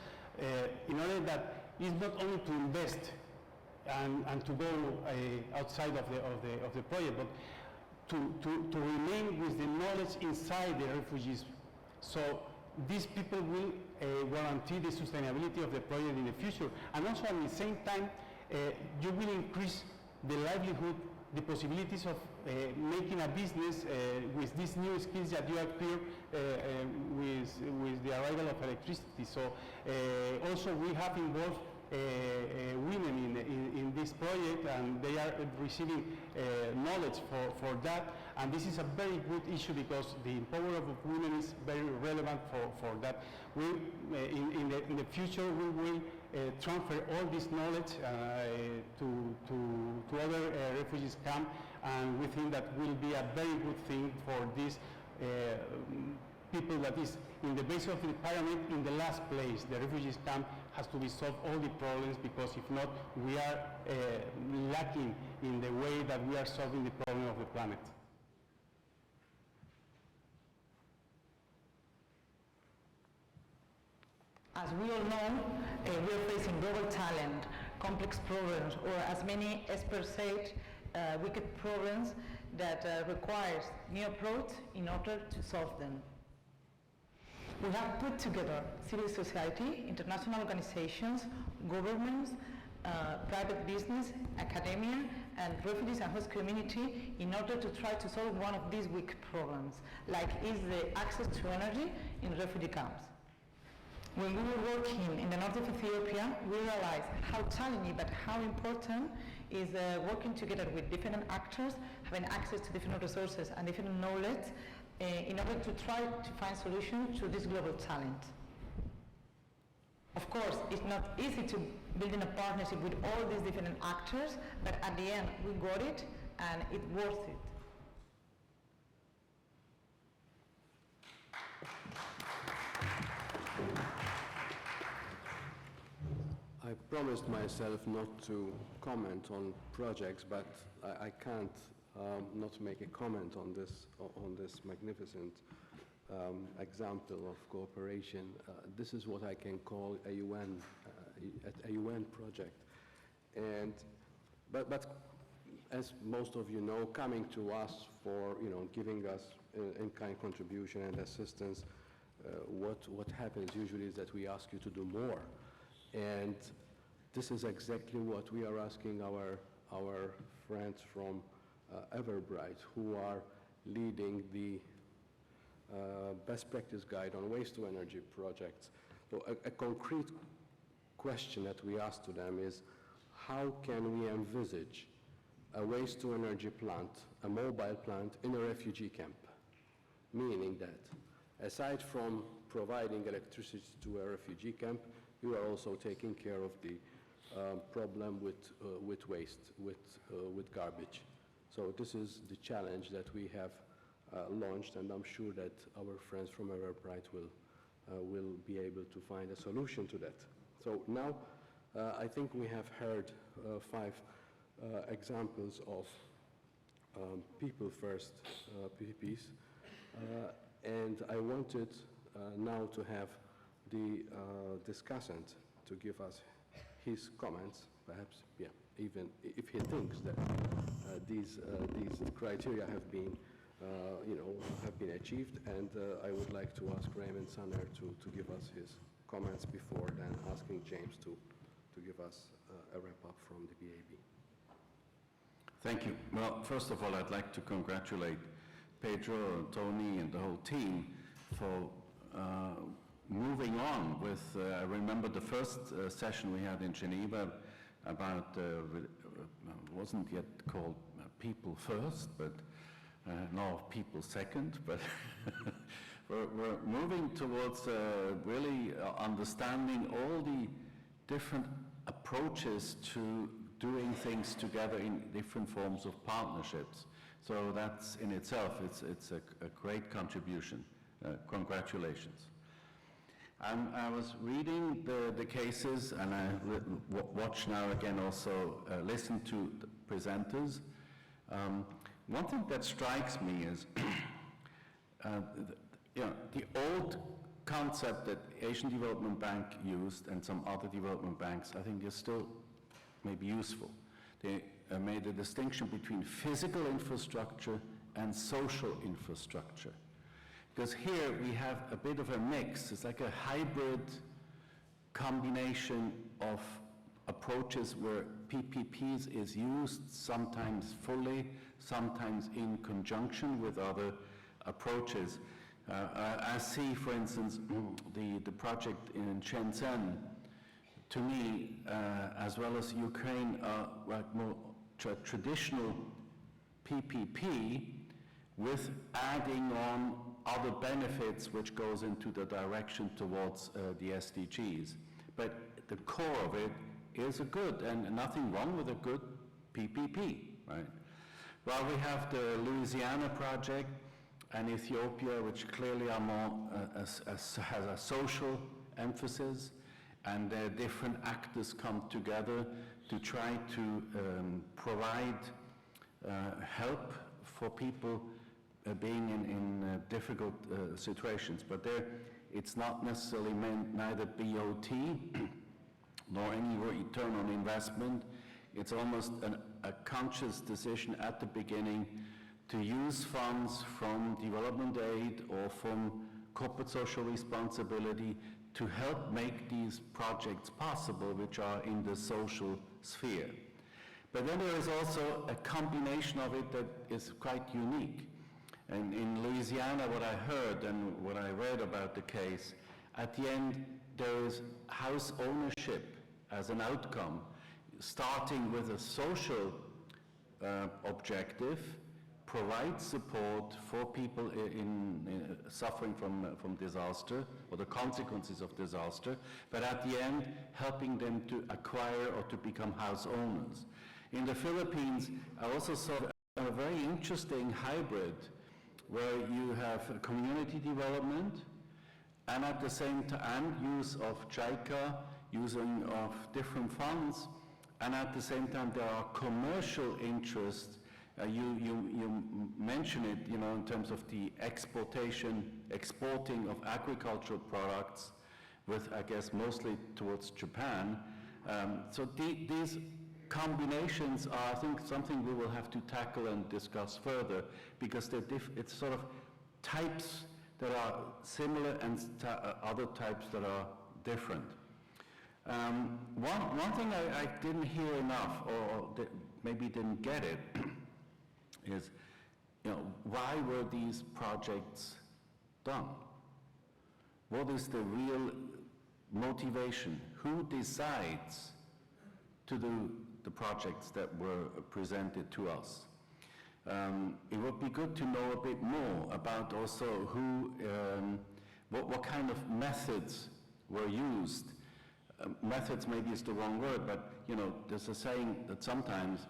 in order that it's not only to invest and to go outside of the project, but to remain with the knowledge inside the refugees. So these people will guarantee the sustainability of the project in the future. And also at the same time, you will increase the livelihood, the possibilities of making a business with these new skills that you acquire with the arrival of electricity. So also we have involved women in this project, and they are receiving knowledge for that. And this is a very good issue because the empowerment of women is very relevant for that. We, in the future, we will transfer all this knowledge to other refugees camps, and we think that will be a very good thing for these people that is in the base of the pyramid in the last place. The refugees camp has to be solved all the problems, because if not, we are lacking in the way that we are solving the problem of the planet. As we all know, we are facing global talent, complex problems, or as many experts said, wicked problems that requires new approach in order to solve them. We have put together civil society, international organizations, governments, private business, academia, and refugees and host community in order to try to solve one of these wicked problems, like is the access to energy in refugee camps. When we were working in the north of Ethiopia, we realized how challenging but how important is working together with different actors, having access to different resources and different knowledge in order to try to find solutions to this global challenge. Of course, it's not easy to build in a partnership with all these different actors, but at the end, we got it, and it's worth it. I promised myself not to comment on projects, but I can't not make a comment on this magnificent example of cooperation. This is what I can call a UN project, but as most of you know, coming to us for giving us in-kind contribution and assistance, what happens usually is that we ask you to do more, and this is exactly what we are asking our friends from Everbright, who are leading the best practice guide on waste to energy projects. So a concrete question that we ask to them is, how can we envisage a waste to energy plant, a mobile plant in a refugee camp? Meaning that aside from providing electricity to a refugee camp, you are also taking care of the problem with waste, with garbage. So this is the challenge that we have launched, and I'm sure that our friends from Everbright will be able to find a solution to that. So now I think we have heard 5 examples of people first PPPs, and I wanted now to have the discussant to give us his comments, perhaps, yeah, even if he thinks that these criteria have been, have been achieved. And I would like to ask Raymond Sanner to give us his comments before then asking James to give us a wrap-up from the BAB. Thank you. Well, first of all, I'd like to congratulate Pedro, Tony, and the whole team for moving on with, I remember the first session we had in Geneva about, wasn't yet called People First, but no, People Second, but we're moving towards really understanding all the different approaches to doing things together in different forms of partnerships. So that's in itself, it's a great contribution. Congratulations. I was reading the cases, and I watch now again also, listen to the presenters. One thing that strikes me is the old concept that Asian Development Bank used and some other development banks, I think is still maybe useful. They made a distinction between physical infrastructure and social infrastructure. Because here we have a bit of a mix. It's like a hybrid combination of approaches where PPPs is used, sometimes fully, sometimes in conjunction with other approaches. I see, for instance, the project in Shenzhen, to me, as well as Ukraine, like more traditional PPP with adding on other benefits which goes into the direction towards the SDGs. But the core of it is a good, and nothing wrong with a good PPP, right? Well, we have the Louisiana project and Ethiopia, which clearly are more, has a social emphasis, and different actors come together to try to provide help for people being in difficult situations. But there, it's not necessarily meant neither BOT nor any return on investment. It's almost a conscious decision at the beginning to use funds from development aid or from corporate social responsibility to help make these projects possible, which are in the social sphere. But then there is also a combination of it that is quite unique. And in Louisiana, what I heard and what I read about the case, at the end, there is house ownership as an outcome, starting with a social objective, provide support for people suffering from disaster or the consequences of disaster, but at the end helping them to acquire or to become house owners. In the Philippines, I also saw a very interesting hybrid where you have community development and at the same time use of JICA, using of different funds, and at the same time there are commercial interests. You mention it, in terms of the exporting of agricultural products, with, I guess, mostly towards Japan. So these combinations are, I think, something we will have to tackle and discuss further, because it's sort of types that are similar and other types that are different. One thing I didn't hear enough, or maybe didn't get it, is, why were these projects done? What is the real motivation? Who decides to do the projects that were presented to us? It would be good to know a bit more about also what kind of methods were used. Methods maybe is the wrong word, but there's a saying that sometimes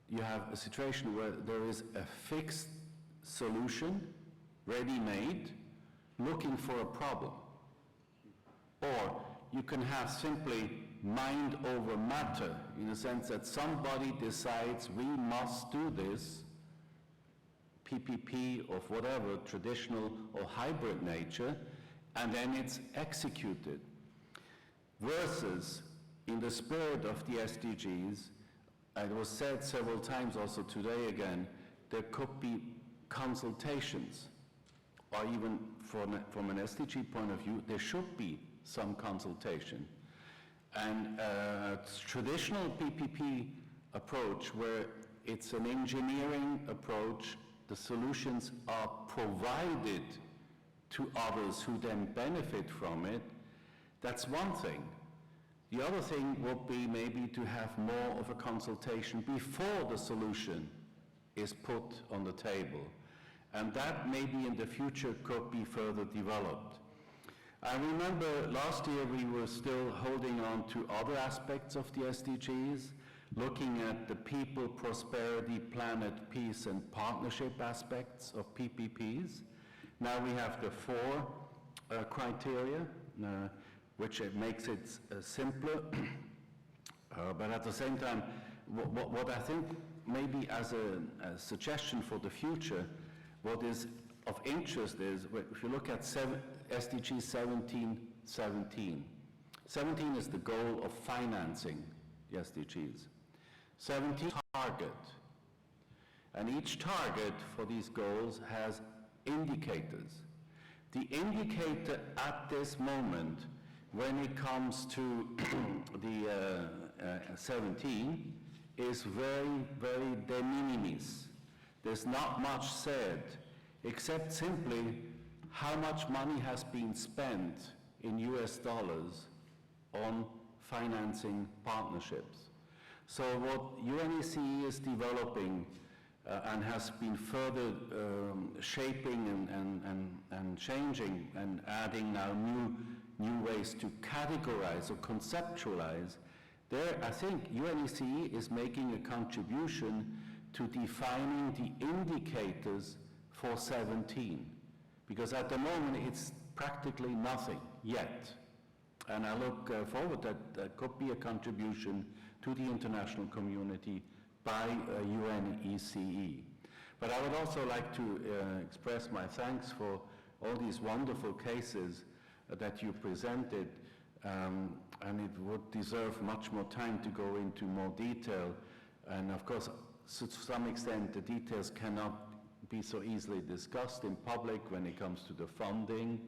you have a situation where there is a fixed solution, ready-made, looking for a problem. Or you can have simply mind over matter, in the sense that somebody decides we must do this, PPP of whatever, traditional or hybrid nature, and then it's executed. Versus, in the spirit of the SDGs, and it was said several times also today again, there could be consultations, or even from an SDG point of view, there should be some consultation. And traditional PPP approach, where it's an engineering approach, the solutions are provided to others who then benefit from it, that's one thing. The other thing would be maybe to have more of a consultation before the solution is put on the table. And that maybe in the future could be further developed. I remember last year we were still holding on to other aspects of the SDGs, looking at the people, prosperity, planet, peace, and partnership aspects of PPPs. Now we have the 4 criteria, which makes it simpler, but at the same time, what I think maybe as a suggestion for the future, what is of interest is, if you look at SDG 17, 17 is the goal of financing the SDGs. 17 target, and each target for these goals has indicators. The indicator at this moment, when it comes to the 17, is very, very de minimis. There's not much said, except simply how much money has been spent in US dollars on financing partnerships. So what UNECE is developing and has been further shaping and changing and adding now new ways to categorize or conceptualize, there I think UNECE is making a contribution to defining the indicators for 17, because at the moment it's practically nothing yet. And I look forward that could be a contribution to the international community by UNECE. But I would also like to express my thanks for all these wonderful cases that you presented, and it would deserve much more time to go into more detail. And of course, to some extent, the details cannot be so easily discussed in public when it comes to the funding,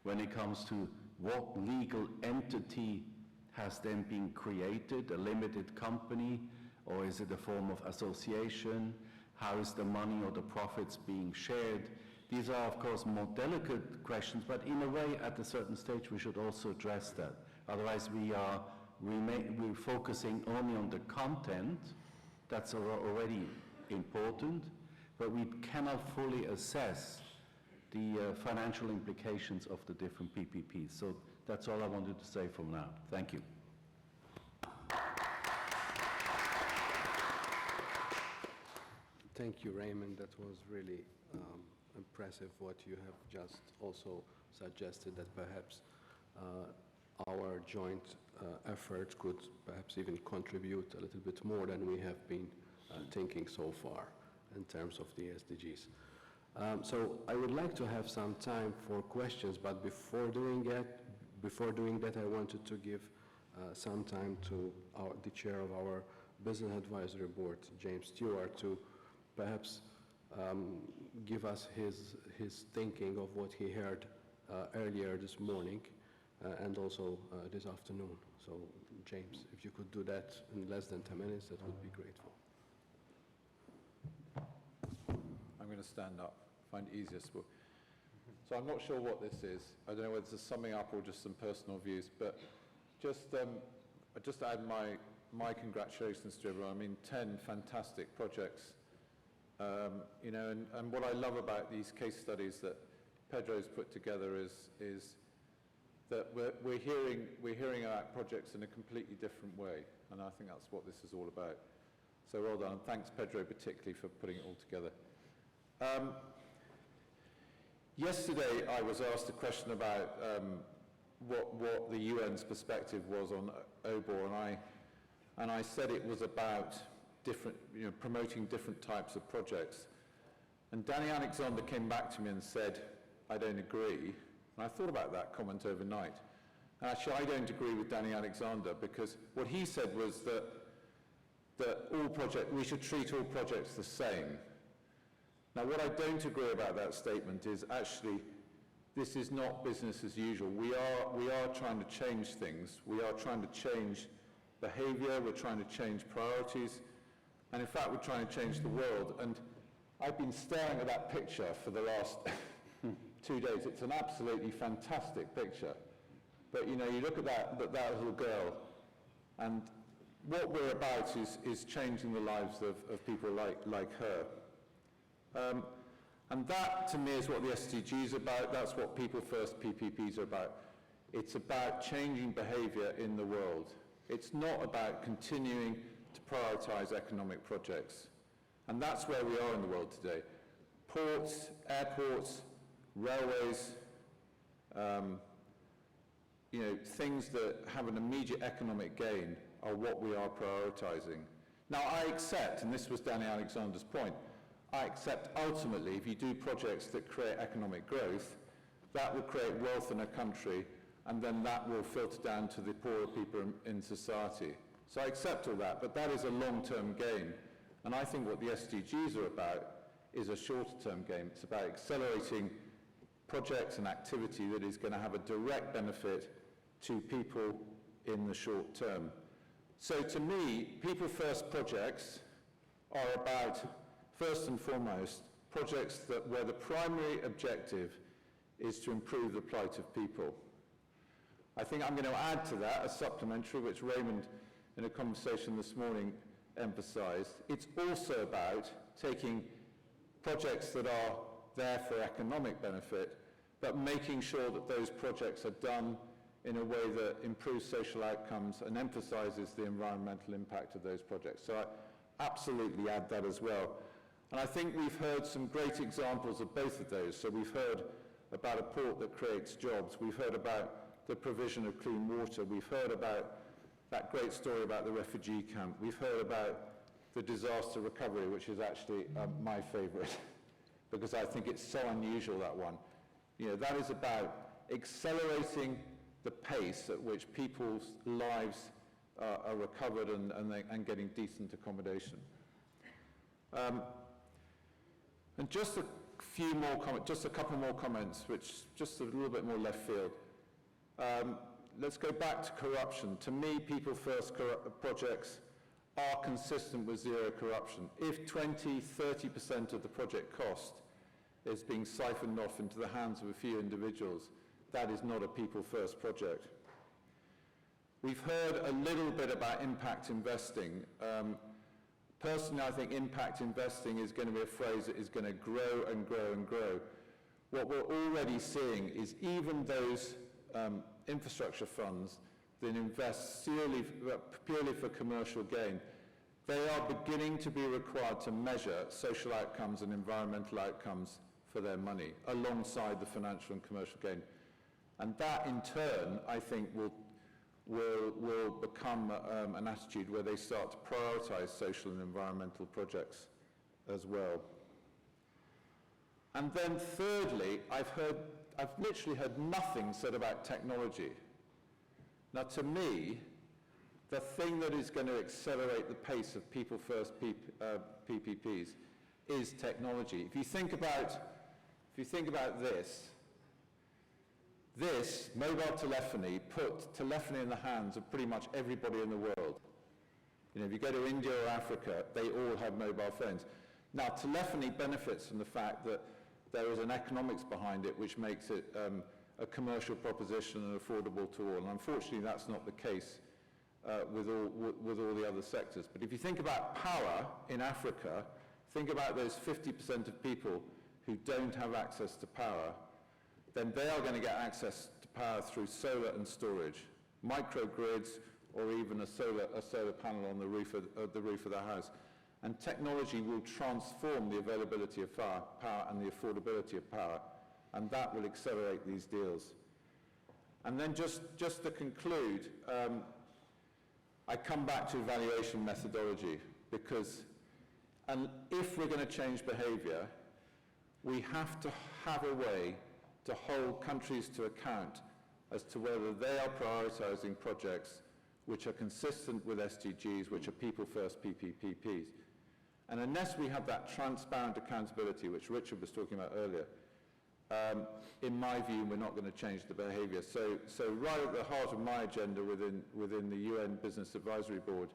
when it comes to what legal entity has then been created, a limited company, or is it a form of association? How is the money or the profits being shared? These are, of course, more delicate questions, but in a way, at a certain stage, we should also address that. Otherwise, we're focusing only on the content. That's already important, but we cannot fully assess the financial implications of the different PPPs. So that's all I wanted to say for now. Thank you. Thank you, Raymond. That was really impressive what you have just also suggested, that perhaps our joint effort could perhaps even contribute a little bit more than we have been thinking so far in terms of the SDGs. So I would like to have some time for questions, but before doing that, I wanted to give some time to the chair of our Business Advisory Board, James Stewart, to perhaps give us his thinking of what he heard earlier this morning and also this afternoon. So, James, if you could do that in less than 10 minutes, that would be grateful. I'm going to stand up, find it easiest. So I'm not sure what this is. I don't know whether it's a summing up or just some personal views, but just add my congratulations to everyone. I mean, 10 fantastic projects. You know, and what I love about these case studies that Pedro's put together is that we're hearing about projects in a completely different way, and I think that's what this is all about. So well done, and thanks Pedro particularly for putting it all together. Yesterday I was asked a question about what the UN's perspective was on OBOR, and I said it was about different, you know, promoting different types of projects. And Danny Alexander came back to me and said, I don't agree. And I thought about that comment overnight. And actually, I don't agree with Danny Alexander, because what he said was that we should treat all projects the same. Now, what I don't agree about that statement is actually, this is not business as usual. We are trying to change things. We are trying to change behavior. We're trying to change priorities. And in fact, we're trying to change the world. And I've been staring at that picture for the last 2 days. It's an absolutely fantastic picture. But you know, you look at that little girl, and what we're about is changing the lives of people like her. And that, to me, is what the SDGs are about. That's what People First PPPs are about. It's about changing behavior in the world. It's not about continuing to prioritize economic projects. And that's where we are in the world today. Ports, airports, railways, you know, things that have an immediate economic gain are what we are prioritizing. Now, I accept, and this was Danny Alexander's point, I accept ultimately if you do projects that create economic growth, that will create wealth in a country, and then that will filter down to the poorer people in society. So I accept all that, but that is a long-term game. And I think what the SDGs are about is a shorter-term game. It's about accelerating projects and activity that is going to have a direct benefit to people in the short term. So to me, People First projects are about, first and foremost, projects where the primary objective is to improve the plight of people. I think I'm going to add to that a supplementary, which Raymond, in a conversation this morning, emphasized. It's also about taking projects that are there for economic benefit, but making sure that those projects are done in a way that improves social outcomes and emphasizes the environmental impact of those projects. So I absolutely add that as well. And I think we've heard some great examples of both of those. So we've heard about a port that creates jobs. We've heard about the provision of clean water. We've heard about that great story about the refugee camp. We've heard about the disaster recovery, which is actually my favorite, because I think it's so unusual, that one. You know, that is about accelerating the pace at which people's lives are recovered and getting decent accommodation. And just a few more comments, just a couple more comments, which just a little bit more left field. Let's go back to corruption. To me, People First projects are consistent with zero corruption. If 20, 30% of the project cost is being siphoned off into the hands of a few individuals. That is not a people-first project. We've heard a little bit about impact investing. Personally, I think impact investing is going to be a phrase that is going to grow and grow and grow. What we're already seeing is even those infrastructure funds that invest purely for commercial gain, they are beginning to be required to measure social outcomes and environmental outcomes for their money, alongside the financial and commercial gain. And that, in turn, I think will become an attitude where they start to prioritize social and environmental projects as well. And then thirdly, I've literally heard nothing said about technology. Now, to me, the thing that is going to accelerate the pace of people-first PPPs is technology. If you think about this mobile telephony put telephony in the hands of pretty much everybody in the world. You know, if you go to India or Africa, they all have mobile phones. Now, telephony benefits from the fact that there is an economics behind it which makes it a commercial proposition and affordable to all. And unfortunately, that's not the case with all the other sectors. But if you think about power in Africa, think about those 50% of people who don't have access to power, then they are going to get access to power through solar and storage, microgrids, or even a solar panel on the roof of their house. And technology will transform the availability of power and the affordability of power, and that will accelerate these deals. And then just to conclude, I come back to evaluation methodology, because if we're going to change behavior, we have to have a way to hold countries to account as to whether they are prioritizing projects which are consistent with SDGs, which are people-first PPPs. And unless we have that transparent accountability, which Richard was talking about earlier, in my view, we're not going to change the behavior. So right at the heart of my agenda within the UN Business Advisory Board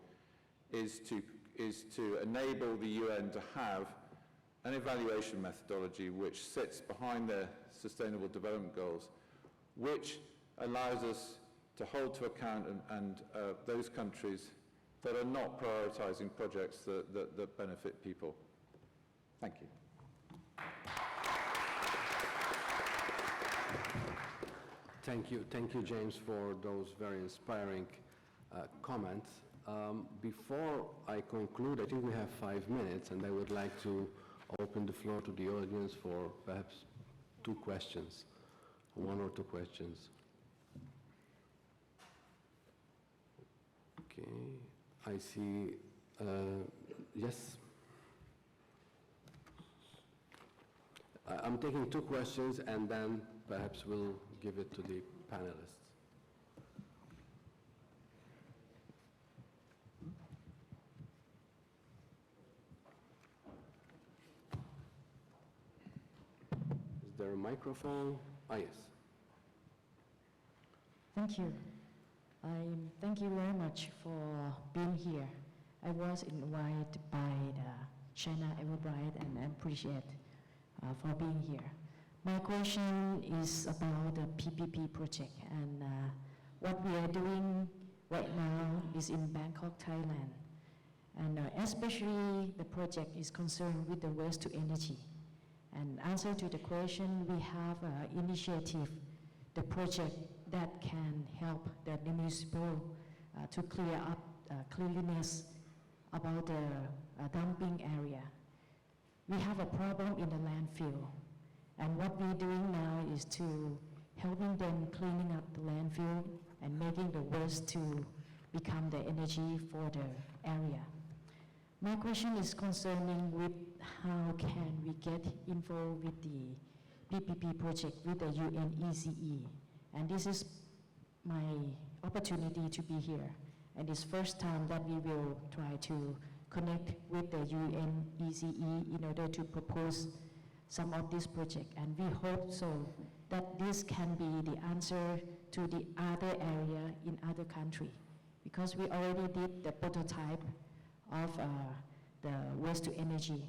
is to enable the UN to have an evaluation methodology which sits behind their Sustainable Development Goals, which allows us to hold to account and those countries that are not prioritizing projects that benefit people. Thank you. Thank you, James, for those very inspiring comments. Before I conclude, I think we have 5 minutes, and I would like to open the floor to the audience for perhaps 2 questions, 1 or 2 questions. Okay, I see, yes. I'm taking 2 questions, and then perhaps we'll give it to the panelists. Is there a microphone? Ah, yes. Thank you. Thank you very much for being here. I was invited by the China Everbright, and I appreciate for being here. My question is about the PPP project, and what we are doing right now is in Bangkok, Thailand. And especially the project is concerned with the waste to energy. And answer to the question, we have an initiative, the project that can help the municipal to clear up cleanliness about the dumping area. We have a problem in the landfill, and what we're doing now is to helping them cleaning up the landfill and making the waste to become the energy for the area. My question is concerning with how can we get involved with the PPP project with the UNECE. And this is my opportunity to be here. And it's first time that we will try to connect with the UNECE in order to propose some of this project. And we hope so that this can be the answer to the other area in other country. Because we already did the prototype of the waste to energy.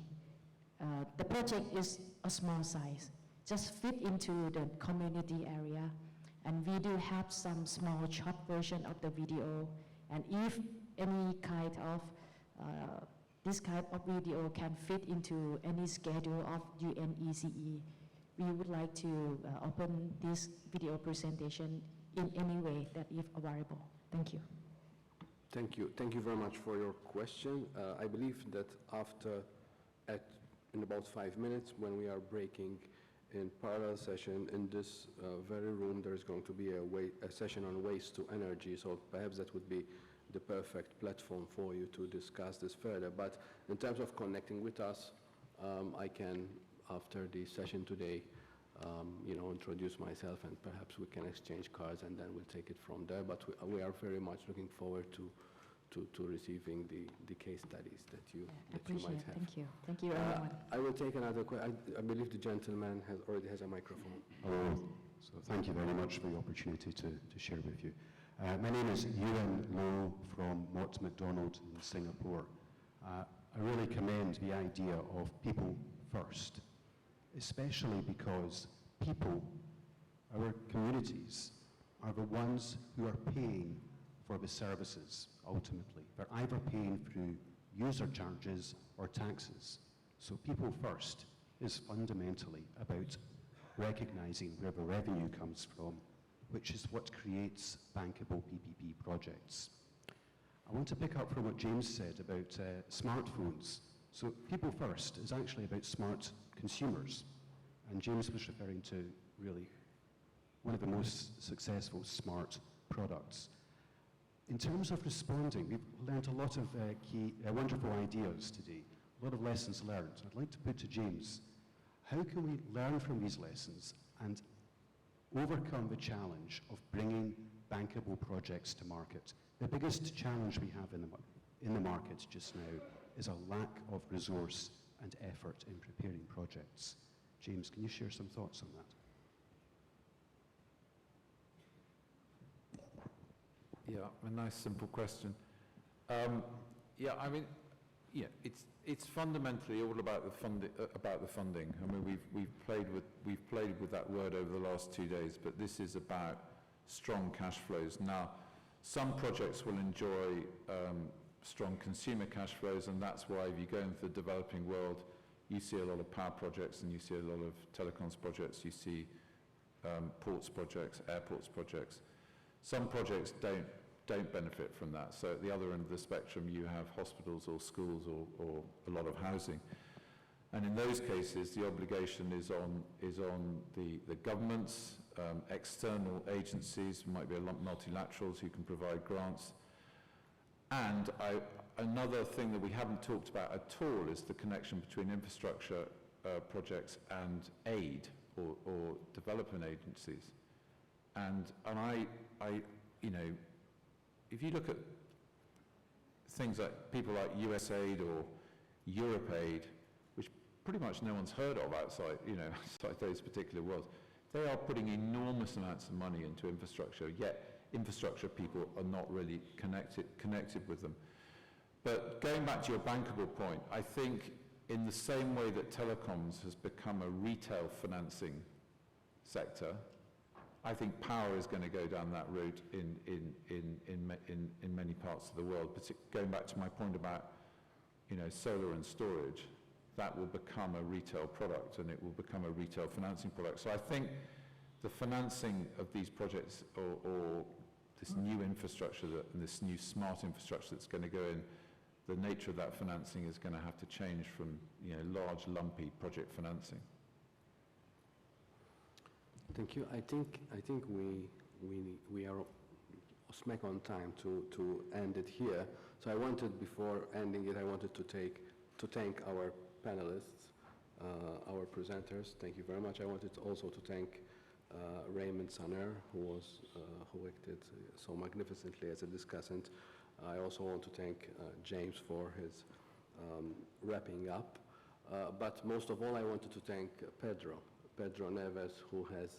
The project is a small size, just fit into the community area. And we do have some small short version of the video. And if any kind of, this kind of video can fit into any schedule of UNECE, we would like to open this video presentation in any way that is available. Thank you. Thank you. Thank you very much for your question. I believe that in about 5 minutes, when we are breaking in parallel session in this very room, there is going to be a session on waste to energy. So perhaps that would be the perfect platform for you to discuss this further. But in terms of connecting with us, I can, after the session today, introduce myself, and perhaps we can exchange cards, and then we'll take it from there. But we are very much looking forward to receiving the case studies that you might have. Thank you. Thank you, everyone. I will take another question. I believe the gentleman already has a microphone. Hello. So thank you very much for the opportunity to share with you. My name is Ewan Low from Mott MacDonald in Singapore. I really commend the idea of people first, especially because people, our communities, are the ones who are paying for the services ultimately. They're either paying through user charges or taxes. So people first is fundamentally about recognizing where the revenue comes from, which is what creates bankable PPP projects. I want to pick up from what James said about smartphones. So people first is actually about smart consumers. And James was referring to really one of the most successful smart products. In terms of responding, we've learned a lot of key, wonderful ideas today, a lot of lessons learned. I'd like to put to James, how can we learn from these lessons and overcome the challenge of bringing bankable projects to market? The biggest challenge we have in the market just now is a lack of resource and effort in preparing projects. James, can you share some thoughts on that? Yeah, a nice simple question. It's fundamentally all about the funding. I mean, we've played with that word over the last 2 days, but this is about strong cash flows. Now, some projects will enjoy strong consumer cash flows, and that's why if you go into the developing world, you see a lot of power projects and you see a lot of telecoms projects, you see ports projects, airports projects. Some projects don't benefit from that. So at the other end of the spectrum, you have hospitals or schools or a lot of housing. And in those cases, the obligation is on the governments, external agencies, might be multilaterals who can provide grants. And another thing that we haven't talked about at all is the connection between infrastructure projects and aid or development agencies. And if you look at things like people like USAID or EuropeAid, which pretty much no one's heard of outside those particular worlds, they are putting enormous amounts of money into infrastructure, yet infrastructure people are not really connected with them. But going back to your bankable point, I think in the same way that telecoms has become a retail financing sector, I think power is going to go down that route in many parts of the world. Going back to my point about solar and storage, that will become a retail product and it will become a retail financing product. So I think the financing of these projects or this new infrastructure and this new smart infrastructure that's going to go in, the nature of that financing is going to have to change from large lumpy project financing. Thank you. I think we are smack on time to end it here. So I wanted, before ending it, I wanted to thank our panelists, our presenters. Thank you very much. I wanted also to thank Raymond Sanner, who acted so magnificently as a discussant. I also want to thank James for his wrapping up. But most of all, I wanted to thank Pedro Neves, who has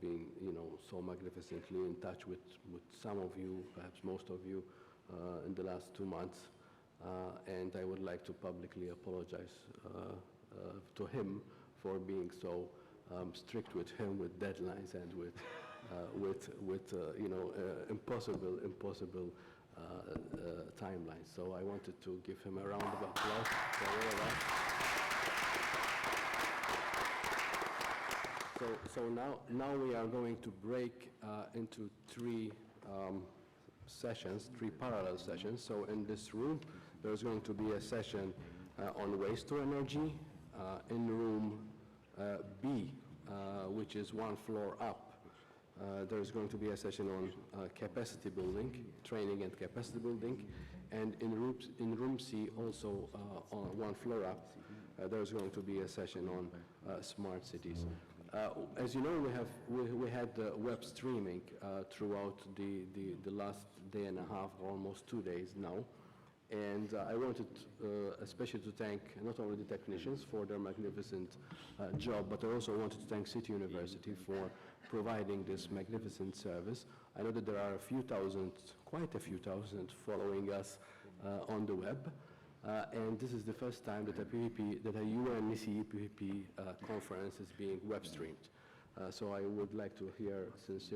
been, so magnificently in touch with some of you, perhaps most of you, in the last 2 months. and I would like to publicly apologize to him for being so strict with him with deadlines and with impossible timelines. So I wanted to give him a round of applause for all of that. So now we are going to break into three sessions, three parallel sessions. So in this room, there's going to be a session on waste to energy. In room B, which is one floor up, there's going to be a session on capacity building, training and capacity building. And in room C, also on one floor up, there's going to be a session on smart cities. As you know, we had web streaming throughout the last day and a half, almost 2 days now. And I wanted especially to thank not only the technicians for their magnificent job, but I also wanted to thank City University for providing this magnificent service. I know that there are quite a few thousand following us on the web. And this is the first time that a UNECE PPP conference is being web streamed. So I would like to hear sincere